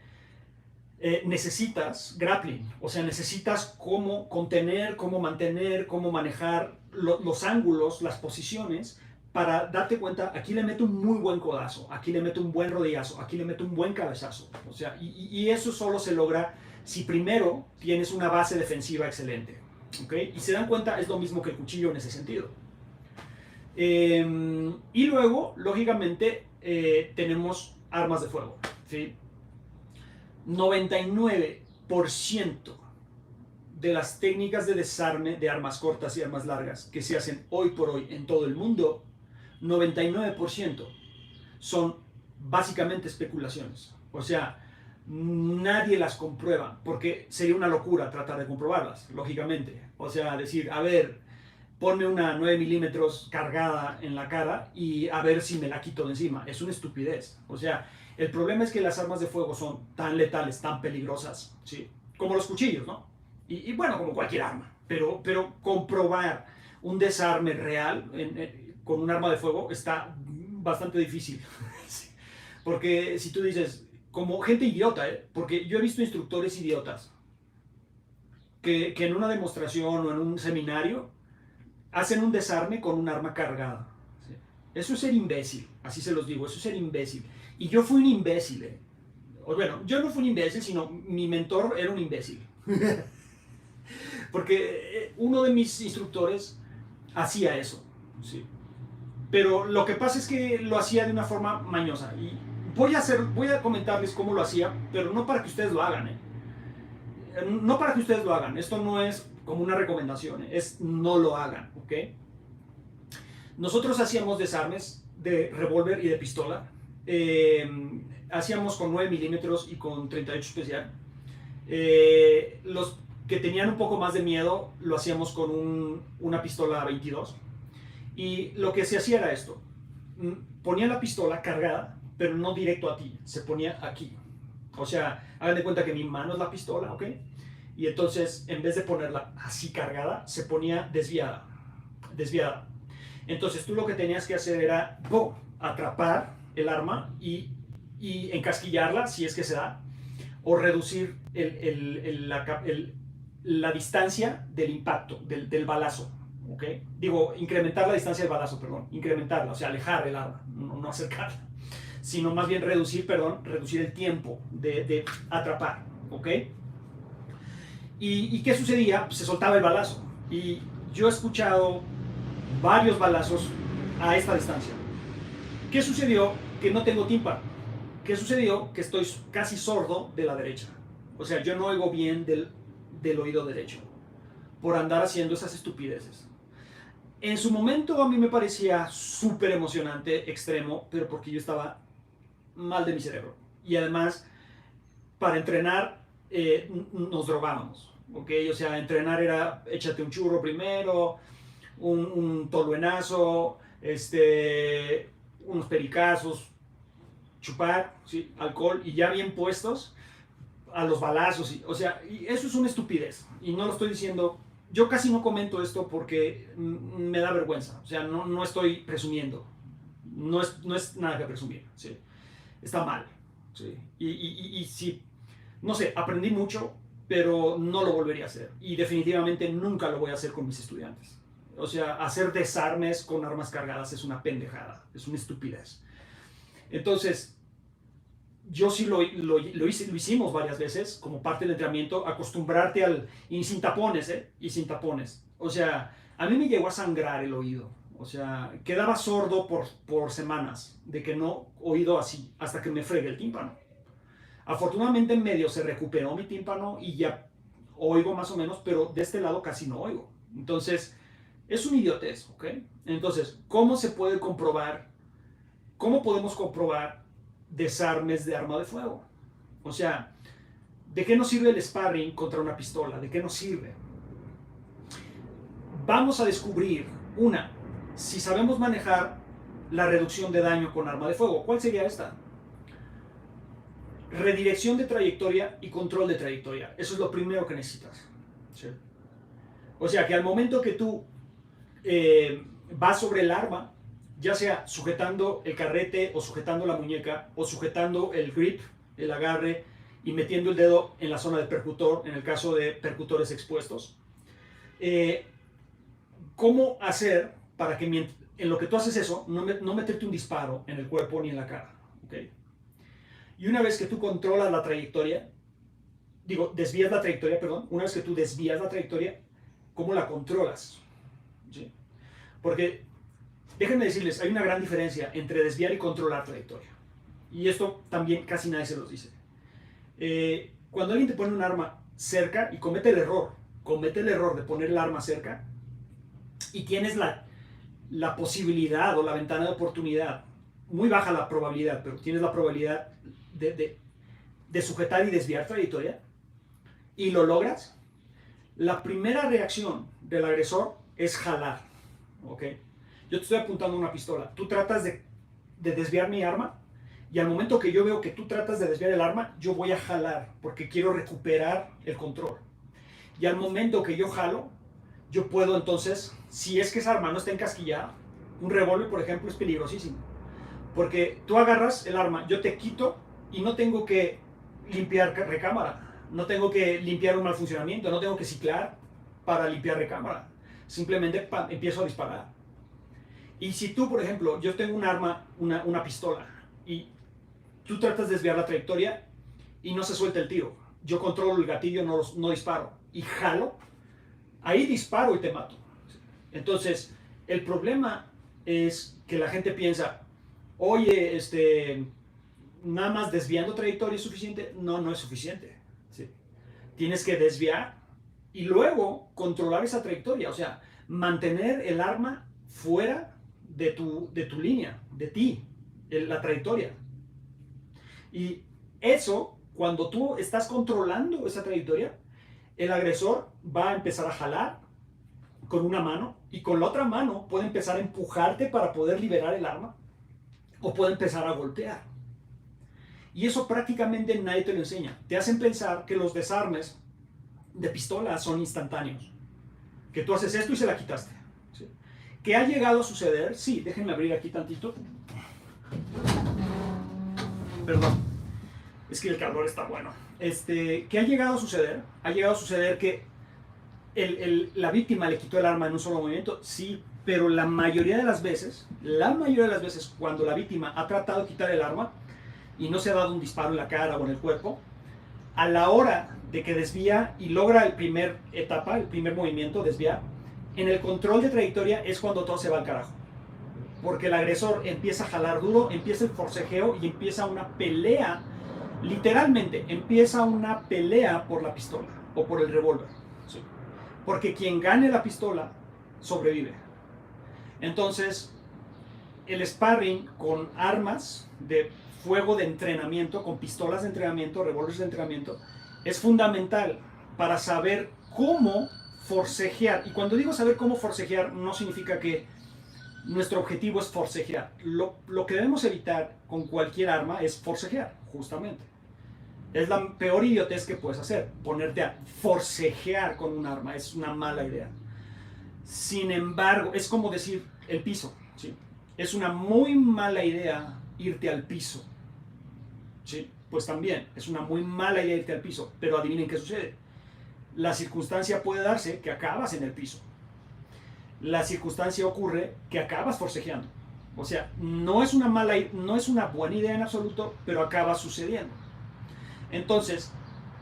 necesitas grappling. O sea, necesitas cómo contener, cómo mantener, cómo manejar los ángulos, las posiciones, para darte cuenta, aquí le meto un muy buen codazo, aquí le meto un buen rodillazo, aquí le meto un buen cabezazo. O sea, y eso solo se logra si primero tienes una base defensiva excelente. ¿Okay? Y se dan cuenta, es lo mismo que el cuchillo en ese sentido. Y luego, lógicamente, tenemos armas de fuego. ¿Sí? 99% de las técnicas de desarme de armas cortas y armas largas que se hacen hoy por hoy en todo el mundo, 99% son básicamente especulaciones. O sea, nadie las comprueba, porque sería una locura tratar de comprobarlas, lógicamente. O sea, decir, a ver, ponme una 9 milímetros cargada en la cara y a ver si me la quito de encima. Es una estupidez. O sea, el problema es que las armas de fuego son tan letales, tan peligrosas, ¿sí? Como los cuchillos, ¿no? Y bueno, como cualquier arma. Pero comprobar un desarme real con un arma de fuego está bastante difícil. Sí. Porque si tú dices, como gente idiota, porque yo he visto instructores idiotas que en una demostración o en un seminario hacen un desarme con un arma cargada. ¿Sí? Eso es ser imbécil, así se los digo, eso es ser imbécil. Y yo fui un imbécil. O bueno, yo no fui un imbécil, sino mi mentor era un imbécil. Porque uno de mis instructores hacía eso. ¿Sí? Pero lo que pasa es que lo hacía de una forma mañosa. Y voy a comentarles cómo lo hacía, pero no para que ustedes lo hagan. No para que ustedes lo hagan. Esto no es como una recomendación, es no lo hagan, ¿ok? Nosotros hacíamos desarmes de revólver y de pistola. Hacíamos con 9 milímetros y con 38 especial. Los que tenían un poco más de miedo lo hacíamos con una pistola 22. Y lo que se hacía era esto. Ponía la pistola cargada, pero no directo a ti, se ponía aquí. O sea, hagan de cuenta que mi mano es la pistola, ¿ok? Y entonces, en vez de ponerla así cargada, se ponía desviada. Desviada. Entonces, tú lo que tenías que hacer era atrapar el arma y encasquillarla, si es que se da, o reducir la distancia del impacto, del balazo. ¿Ok? Digo, incrementar la distancia del balazo, perdón. Incrementarla, o sea, alejar el arma, no acercarla. Sino más bien reducir el tiempo de atrapar. ¿Ok? ¿Y qué sucedía? Pues se soltaba el balazo. Y yo he escuchado varios balazos a esta distancia. ¿Qué sucedió? Que no tengo tímpano. ¿Qué sucedió? Que estoy casi sordo de la derecha. O sea, yo no oigo bien del oído derecho por andar haciendo esas estupideces. En su momento a mí me parecía súper emocionante, extremo, pero porque yo estaba mal de mi cerebro. Y además, para entrenar, nos drogábamos. ¿Ok? O sea, entrenar era échate un churro primero, un toluenazo, unos pericazos, chupar, ¿sí? Alcohol, y ya bien puestos a los balazos. O sea, y eso es una estupidez. Y no lo estoy diciendo yo casi no comento esto porque me da vergüenza. O sea, no estoy presumiendo. No es nada que presumir. ¿Sí? Está mal. ¿Sí? Y sí, no sé, aprendí mucho, pero no lo volvería a hacer. Y definitivamente nunca lo voy a hacer con mis estudiantes. O sea, hacer desarmes con armas cargadas es una pendejada, es una estupidez. Entonces, yo sí lo hicimos varias veces como parte del entrenamiento, acostumbrarte al... Y sin tapones, ¿eh? Y sin tapones. O sea, a mí me llegó a sangrar el oído. O sea, quedaba sordo por semanas de que no oído así, hasta que me fregué el tímpano. Afortunadamente medio se recuperó mi tímpano y ya oigo más o menos, pero de este lado casi no oigo. Entonces, es un idiotez, ¿ok? Entonces, ¿cómo se puede comprobar? ¿Cómo podemos comprobar desarmes de arma de fuego? O sea, ¿de qué nos sirve el sparring contra una pistola? ¿De qué nos sirve? Vamos a descubrir, una, si sabemos manejar la reducción de daño con arma de fuego. ¿Cuál sería esta? Redirección de trayectoria y control de trayectoria. Eso es lo primero que necesitas. ¿Sí? O sea, que al momento que tú vas sobre el arma, ya sea sujetando el carrete o sujetando la muñeca o sujetando el grip, el agarre y metiendo el dedo en la zona del percutor, en el caso de percutores expuestos, ¿cómo hacer para que en lo que tú haces eso, no meterte un disparo en el cuerpo ni en la cara? ¿Okay? Y una vez que tú controlas la trayectoria, desvías la trayectoria, perdón, una vez que tú desvías la trayectoria, ¿cómo la controlas? ¿Sí? Porque, déjenme decirles, hay una gran diferencia entre desviar y controlar trayectoria. Y esto también casi nadie se los dice. Cuando alguien te pone un arma cerca y comete el error de poner el arma cerca, y tienes la posibilidad o la ventana de oportunidad, muy baja la probabilidad, pero tienes la probabilidad de sujetar y desviar trayectoria, y lo logras, la primera reacción del agresor es jalar. ¿Ok? Yo te estoy apuntando una pistola, tú tratas de desviar mi arma, y al momento que yo veo que tú tratas de desviar el arma, yo voy a jalar, porque quiero recuperar el control. Y al momento que yo jalo, yo puedo entonces, si es que esa arma no está encasquillada, un revólver, por ejemplo, es peligrosísimo. Porque tú agarras el arma, yo te quito y no tengo que limpiar recámara, no tengo que limpiar un mal funcionamiento, no tengo que ciclar para limpiar recámara. Simplemente empiezo a disparar. Y si tú, por ejemplo, yo tengo un arma, una pistola, y tú tratas de desviar la trayectoria y no se suelta el tiro, yo controlo el gatillo, no disparo, y jalo, ahí disparo y te mato. Entonces, el problema es que la gente piensa, oye, nada más desviando trayectoria es suficiente. No es suficiente. ¿Sí? Tienes que desviar y luego controlar esa trayectoria. O sea, mantener el arma fuera de tu línea, de ti, la trayectoria. Y eso, cuando tú estás controlando esa trayectoria, el agresor va a empezar a jalar con una mano y con la otra mano puede empezar a empujarte para poder liberar el arma o puede empezar a golpear. Y eso prácticamente nadie te lo enseña. Te hacen pensar que los desarmes de pistolas son instantáneos. Que tú haces esto y se la quitaste. ¿Sí? ¿Que ha llegado a suceder? Sí, déjenme abrir aquí tantito. Perdón. Es que el calor está bueno. ¿Qué ha llegado a suceder? Ha llegado a suceder que la víctima le quitó el arma en un solo movimiento. Sí, pero la mayoría de las veces, cuando la víctima ha tratado de quitar el arma y no se ha dado un disparo en la cara o en el cuerpo, a la hora de que desvía y logra el primer movimiento, desviar, en el control de trayectoria es cuando todo se va al carajo. Porque el agresor empieza a jalar duro, empieza el forcejeo y empieza una pelea, literalmente empieza una pelea por la pistola o por el revólver. ¿Sí? Porque quien gane la pistola sobrevive. Entonces, el sparring con armas de fuego de entrenamiento, con pistolas de entrenamiento, revólveres de entrenamiento, es fundamental para saber cómo forcejear. Y cuando digo saber cómo forcejear, no significa que nuestro objetivo es forcejear. Lo que debemos evitar con cualquier arma es forcejear, justamente. Es la peor idiotez que puedes hacer, ponerte a forcejear con un arma, es una mala idea. Sin embargo, es como decir el piso, ¿sí? Es una muy mala idea irte al piso, ¿sí? Pues también, es una muy mala idea irte al piso, pero adivinen qué sucede. La circunstancia puede darse que acabas en el piso. La circunstancia ocurre que acabas forcejeando. O sea, no es una buena idea en absoluto, pero acaba sucediendo. Entonces,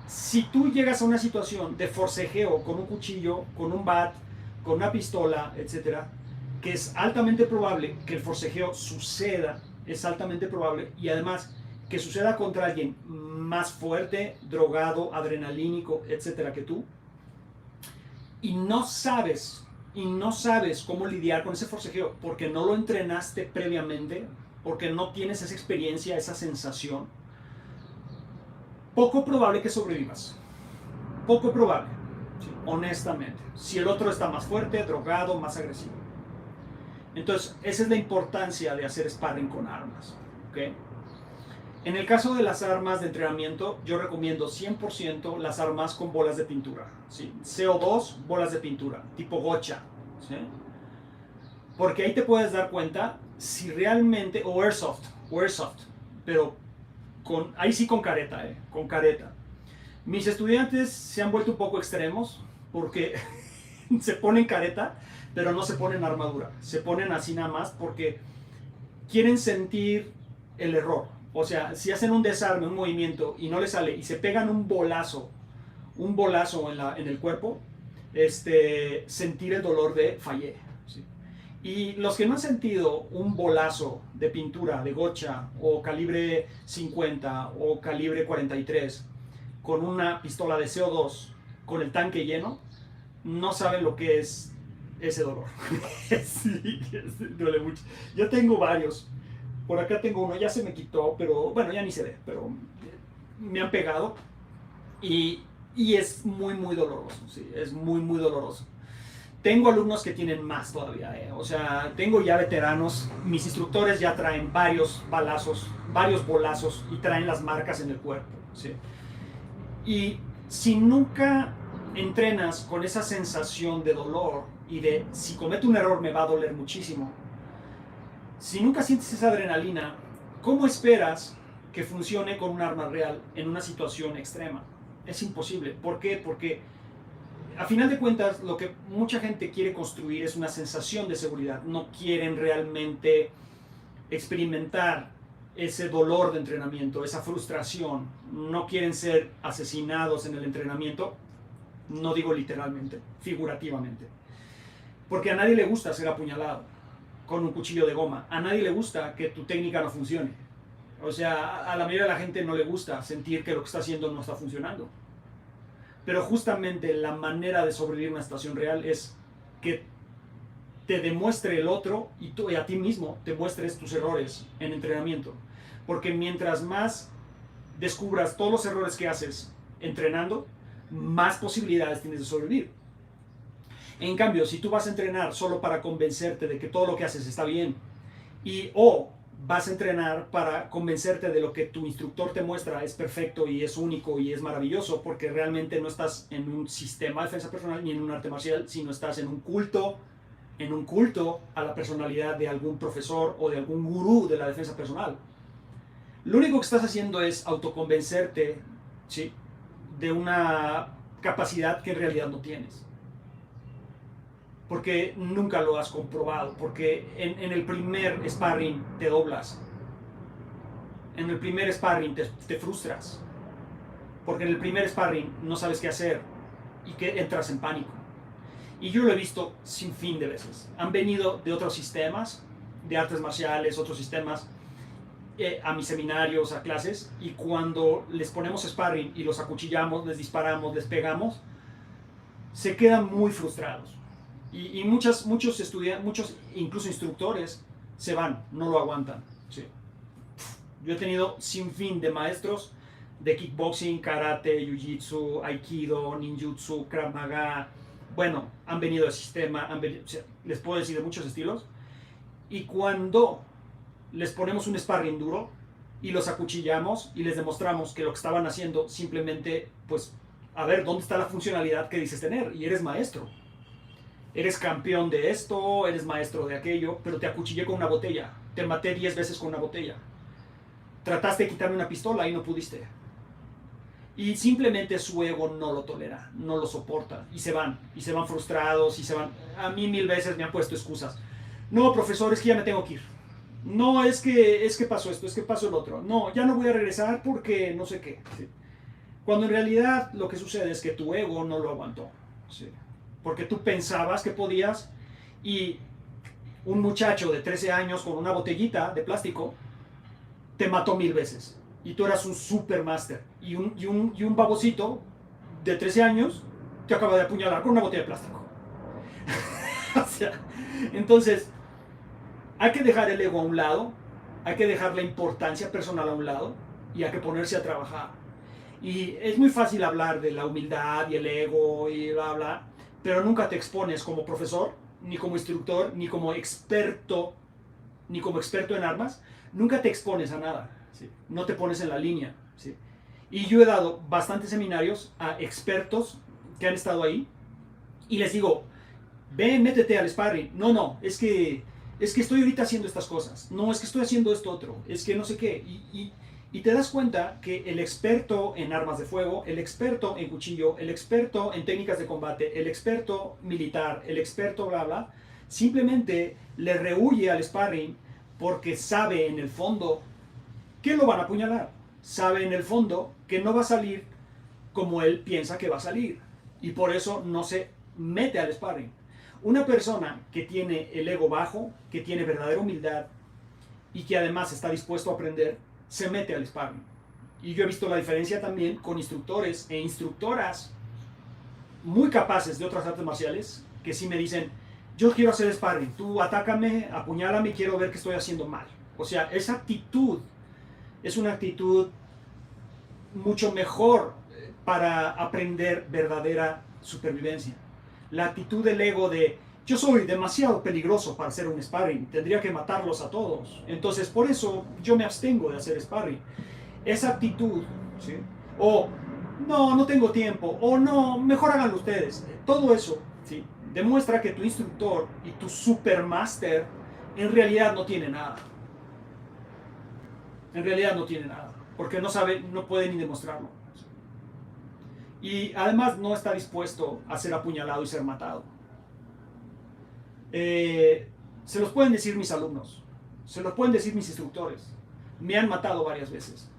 si tú llegas a una situación de forcejeo con un cuchillo, con un bat, con una pistola, etcétera, que es altamente probable que el forcejeo suceda, es altamente probable, y además que suceda contra alguien más fuerte, drogado, adrenalínico, etcétera, que tú, y no sabes cómo lidiar con ese forcejeo porque no lo entrenaste previamente, porque no tienes esa experiencia, esa sensación, poco probable que sobrevivas. Poco probable, ¿sí? Honestamente. Si el otro está más fuerte, drogado, más agresivo. Entonces, esa es la importancia de hacer sparring con armas, ¿ok? En el caso de las armas de entrenamiento, yo recomiendo 100% las armas con bolas de pintura, ¿sí? CO2, bolas de pintura, tipo gocha, ¿sí? Porque ahí te puedes dar cuenta si realmente, o airsoft, pero ahí sí con careta, con careta. Mis estudiantes se han vuelto un poco extremos porque se ponen careta, pero no se ponen armadura. Se ponen así nada más porque quieren sentir el error. O sea, si hacen un desarme, un movimiento y no les sale y se pegan un bolazo en el cuerpo, sentir el dolor de fallé. ¿Sí? Y los que no han sentido un bolazo de pintura, de gocha, o calibre 50 o calibre 43, con una pistola de CO2, con el tanque lleno, no saben lo que es ese dolor. Sí, duele mucho. Yo tengo varios. Por acá tengo uno, ya se me quitó, pero bueno, ya ni se ve, pero me han pegado y es muy, muy doloroso. Sí, es muy, muy doloroso. Tengo alumnos que tienen más todavía, o sea, tengo ya veteranos, mis instructores ya traen varios balazos, varios bolazos y traen las marcas en el cuerpo, ¿sí? Y si nunca entrenas con esa sensación de dolor y de si cometo un error me va a doler muchísimo, si nunca sientes esa adrenalina, ¿cómo esperas que funcione con un arma real en una situación extrema? Es imposible. ¿Por qué? Porque a final de cuentas lo que mucha gente quiere construir es una sensación de seguridad. No quieren realmente experimentar ese dolor de entrenamiento, esa frustración. No quieren ser asesinados en el entrenamiento. No digo literalmente, figurativamente. Porque a nadie le gusta ser apuñalado con un cuchillo de goma. A nadie le gusta que tu técnica no funcione. O sea, a la mayoría de la gente no le gusta sentir que lo que está haciendo no está funcionando. Pero justamente la manera de sobrevivir a una situación real es que te demuestre el otro y tú y a ti mismo te muestres tus errores en entrenamiento. Porque mientras más descubras todos los errores que haces entrenando, más posibilidades tienes de sobrevivir. En cambio, si tú vas a entrenar solo para convencerte de que todo lo que haces está bien o vas a entrenar para convencerte de lo que tu instructor te muestra es perfecto y es único y es maravilloso, porque realmente no estás en un sistema de defensa personal ni en un arte marcial, sino estás en un culto a la personalidad de algún profesor o de algún gurú de la defensa personal. Lo único que estás haciendo es autoconvencerte, ¿sí?, de una capacidad que en realidad no tienes. Porque nunca lo has comprobado, porque en el primer sparring te doblas, en el primer sparring te frustras, porque en el primer sparring no sabes qué hacer y que entras en pánico. Y yo lo he visto sin fin de veces. Han venido de otros sistemas, de artes marciales, otros sistemas, a mis seminarios, a clases, y cuando les ponemos sparring y los acuchillamos, les disparamos, les pegamos, se quedan muy frustrados. Y muchos incluso instructores se van, no lo aguantan. ¿Sí? Yo he tenido sin fin de maestros de kickboxing, karate, jiu-jitsu, aikido, ninjutsu, krav maga. Bueno, han venido del sistema, o sea, les puedo decir de muchos estilos. Y cuando les ponemos un sparring duro, y los acuchillamos y les demostramos que lo que estaban haciendo simplemente, pues, a ver, ¿dónde está la funcionalidad que dices tener? Y eres maestro. Eres campeón de esto, eres maestro de aquello, pero te acuchillé con una botella. Te maté 10 veces con una botella. Trataste de quitarme una pistola y no pudiste. Y simplemente su ego no lo tolera, no lo soporta. Y se van frustrados, y se van. A mí 1000 veces me han puesto excusas. No, profesor, es que ya me tengo que ir. No, es que pasó esto, es que pasó el otro. No, ya no voy a regresar porque no sé qué. ¿Sí? Cuando en realidad lo que sucede es que tu ego no lo aguantó. ¿Sí? Porque tú pensabas que podías y un muchacho de 13 años con una botellita de plástico te mató 1000 veces. Y tú eras un supermaster. Y un babosito de 13 años te acaba de apuñalar con una botella de plástico. O sea, entonces, hay que dejar el ego a un lado, hay que dejar la importancia personal a un lado y hay que ponerse a trabajar. Y es muy fácil hablar de la humildad y el ego y bla, bla, pero nunca te expones como profesor, ni como instructor, ni como experto en armas, nunca te expones a nada, ¿sí? No te pones en la línea, ¿sí? Y yo he dado bastantes seminarios a expertos que han estado ahí y les digo, ven, métete al sparring. No, no, es que estoy ahorita haciendo estas cosas. No, es que estoy haciendo esto otro. Es que no sé qué. Y te das cuenta que el experto en armas de fuego, el experto en cuchillo, el experto en técnicas de combate, el experto militar, el experto bla bla, simplemente le rehuye al sparring porque sabe en el fondo que lo van a apuñalar. Sabe en el fondo que no va a salir como él piensa que va a salir. Y por eso no se mete al sparring. Una persona que tiene el ego bajo, que tiene verdadera humildad y que además está dispuesto a aprender, se mete al sparring. Y yo he visto la diferencia también con instructores e instructoras muy capaces de otras artes marciales que sí me dicen, yo quiero hacer sparring, tú atácame, apuñálame y quiero ver qué estoy haciendo mal. O sea, esa actitud es una actitud mucho mejor para aprender verdadera supervivencia. La actitud del ego de yo soy demasiado peligroso para hacer un sparring, tendría que matarlos a todos, entonces por eso yo me abstengo de hacer sparring. Esa actitud, ¿sí? O no, no tengo tiempo, o no, mejor háganlo ustedes. Todo eso, ¿sí? Demuestra que tu instructor y tu supermaster en realidad no tiene nada. En realidad no tiene nada, porque no sabe, no puede ni demostrarlo. Y además no está dispuesto a ser apuñalado y ser matado. Se los pueden decir mis alumnos, se los pueden decir mis instructores. Me han matado varias veces.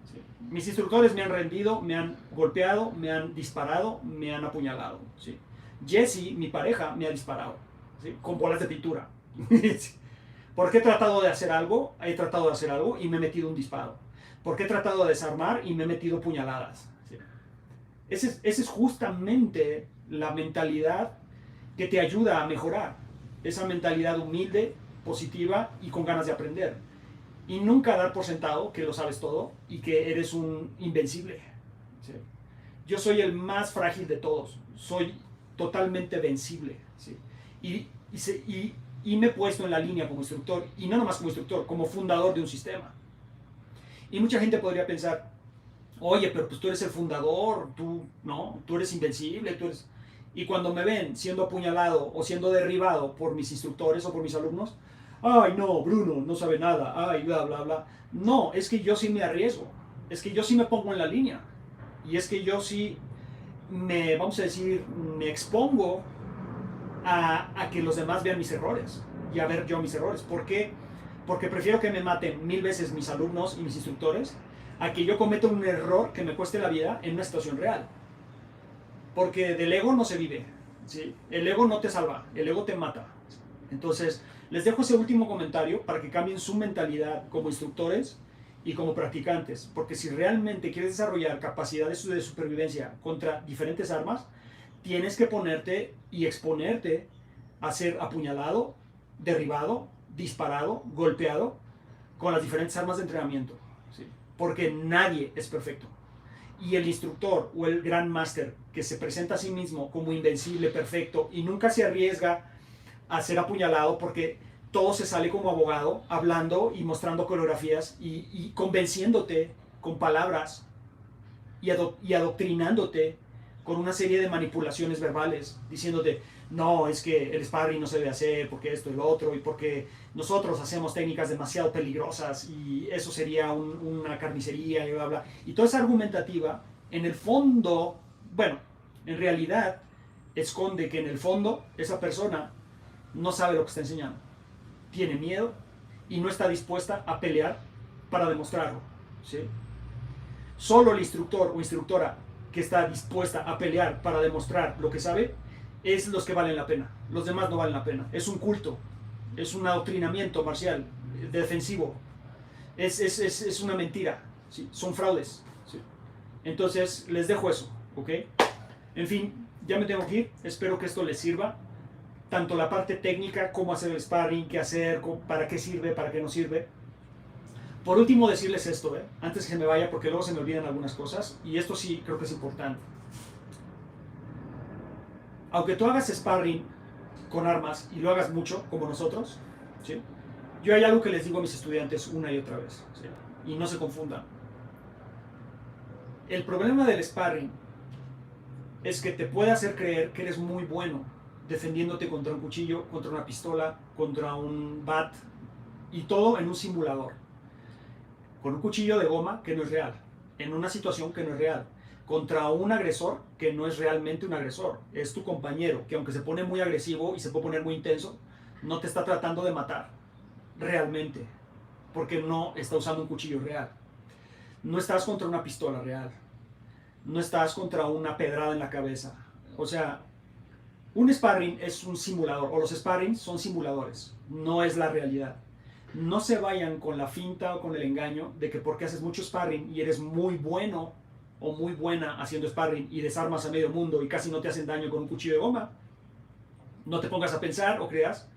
¿Sí? Mis instructores me han rendido, me han golpeado, me han disparado, me han apuñalado. ¿Sí? Jessie, mi pareja, me ha disparado, ¿sí? Con bolas de pintura. Porque he tratado de hacer algo, y me he metido un disparo. Porque he tratado de desarmar y me he metido puñaladas. ¿Sí? Esa es justamente la mentalidad que te ayuda a mejorar. Esa mentalidad humilde, positiva y con ganas de aprender. Y nunca dar por sentado que lo sabes todo y que eres un invencible. ¿Sí? Yo soy el más frágil de todos. Soy totalmente vencible. ¿Sí? Y me he puesto en la línea como instructor, y no nomás como instructor, como fundador de un sistema. Y mucha gente podría pensar, oye, pero pues tú eres el fundador, tú eres invencible, tú eres... Y cuando me ven siendo apuñalado o siendo derribado por mis instructores o por mis alumnos, ay no, Bruno no sabe nada, ay bla bla bla. No, es que yo sí me arriesgo, es que yo sí me pongo en la línea, y es que yo sí vamos a decir, me expongo a que los demás vean mis errores y a ver yo mis errores. ¿Por qué? Porque prefiero que me maten 1000 veces mis alumnos y mis instructores a que yo cometa un error que me cueste la vida en una situación real. Porque del ego no se vive, ¿sí? El ego no te salva, el ego te mata. Entonces, les dejo ese último comentario para que cambien su mentalidad como instructores y como practicantes. Porque si realmente quieres desarrollar capacidades de supervivencia contra diferentes armas, tienes que ponerte y exponerte a ser apuñalado, derribado, disparado, golpeado con las diferentes armas de entrenamiento, ¿sí? Porque nadie es perfecto. Y el instructor o el Grand Master que se presenta a sí mismo como invencible, perfecto, y nunca se arriesga a ser apuñalado porque todo se sale como abogado, hablando y mostrando coreografías y convenciéndote con palabras y adoctrinándote con una serie de manipulaciones verbales, diciéndote, no, es que el sparring no se debe hacer porque esto y lo otro, y porque nosotros hacemos técnicas demasiado peligrosas y eso sería una carnicería y bla, bla. Y toda esa argumentativa, en el fondo, bueno, en realidad, esconde que en el fondo esa persona no sabe lo que está enseñando. Tiene miedo y no está dispuesta a pelear para demostrarlo, ¿sí? Solo el instructor o instructora que está dispuesta a pelear para demostrar lo que sabe es los que valen la pena. Los demás no valen la pena. Es un culto, es un adoctrinamiento marcial, defensivo. Es una mentira, ¿sí? Son fraudes, ¿sí? Entonces les dejo eso, ¿ok? En fin, ya me tengo que ir. Espero que esto les sirva. Tanto la parte técnica, cómo hacer el sparring, qué hacer, para qué sirve, para qué no sirve. Por último, decirles esto, antes que se me vaya, porque luego se me olvidan algunas cosas, y esto sí creo que es importante. Aunque tú hagas sparring con armas y lo hagas mucho, como nosotros, ¿sí? Yo hay algo que les digo a mis estudiantes una y otra vez, ¿sí? Y no se confundan. El problema del sparring es que te puede hacer creer que eres muy bueno defendiéndote contra un cuchillo, contra una pistola, contra un bat, y todo en un simulador. Con un cuchillo de goma que no es real, en una situación que no es real, contra un agresor que no es realmente un agresor, es tu compañero, que aunque se pone muy agresivo y se puede poner muy intenso, no te está tratando de matar, realmente, porque no está usando un cuchillo real. No estás contra una pistola real, no estás contra una pedrada en la cabeza. O sea, un sparring es un simulador, o los sparrings son simuladores, no es la realidad. No se vayan con la finta o con el engaño de que porque haces mucho sparring y eres muy bueno o muy buena haciendo sparring y desarmas a medio mundo y casi no te hacen daño con un cuchillo de goma, no te pongas a pensar o creas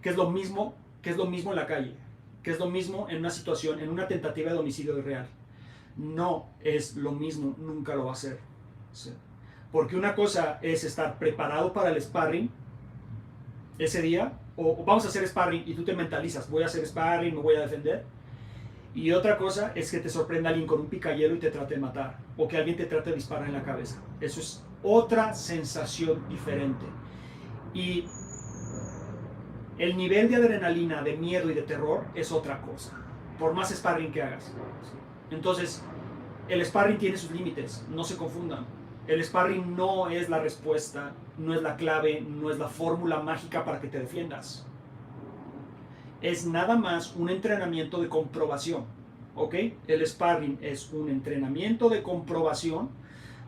que es lo mismo en la calle, que es lo mismo en una situación, en una tentativa de homicidio real. No es lo mismo, nunca lo va a ser. ¿Sí? Porque una cosa es estar preparado para el sparring ese día, o vamos a hacer sparring y tú te mentalizas, voy a hacer sparring, me voy a defender. Y otra cosa es que te sorprenda alguien con un picayelo y te trate de matar, o que alguien te trate de disparar en la cabeza. Eso es otra sensación diferente. Y el nivel de adrenalina, de miedo y de terror es otra cosa, por más sparring que hagas. Entonces, el sparring tiene sus límites, no se confundan. El sparring no es la respuesta, no es la clave, no es la fórmula mágica para que te defiendas. Es nada más un entrenamiento de comprobación, ¿ok? El sparring es un entrenamiento de comprobación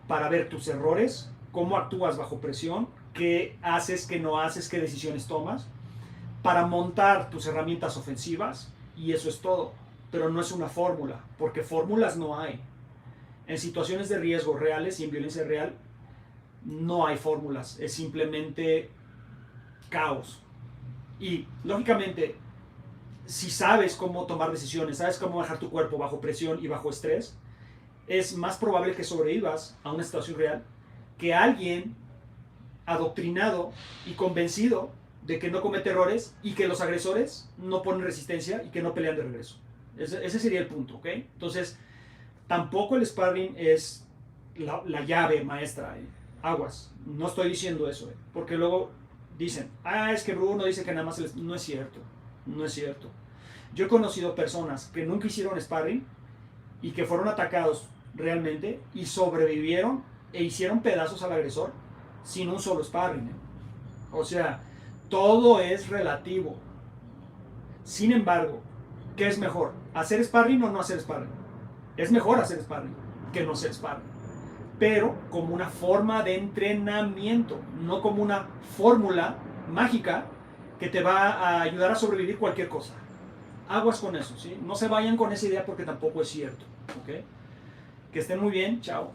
para ver tus errores, cómo actúas bajo presión, qué haces, qué no haces, qué decisiones tomas, para montar tus herramientas ofensivas, y eso es todo. Pero no es una fórmula, porque fórmulas no hay. En situaciones de riesgo reales y en violencia real, no hay fórmulas, es simplemente caos. Y, lógicamente, si sabes cómo tomar decisiones, sabes cómo dejar tu cuerpo bajo presión y bajo estrés, es más probable que sobrevivas a una situación real que alguien adoctrinado y convencido de que no comete errores y que los agresores no ponen resistencia y que no pelean de regreso. Ese sería el punto, ¿ok? Entonces, tampoco el sparring es la llave maestra, aguas, no estoy diciendo eso, porque luego dicen, es que Bruno dice que nada más no es cierto, no es cierto. Yo he conocido personas que nunca hicieron sparring y que fueron atacados realmente y sobrevivieron e hicieron pedazos al agresor sin un solo sparring. O sea, todo es relativo. Sin embargo, ¿qué es mejor? ¿Hacer sparring o no hacer sparring? Es mejor hacer sparring que no hacer sparring, pero como una forma de entrenamiento, no como una fórmula mágica que te va a ayudar a sobrevivir cualquier cosa. Aguas con eso, ¿sí? No se vayan con esa idea porque tampoco es cierto, ¿ok? Que estén muy bien, chao.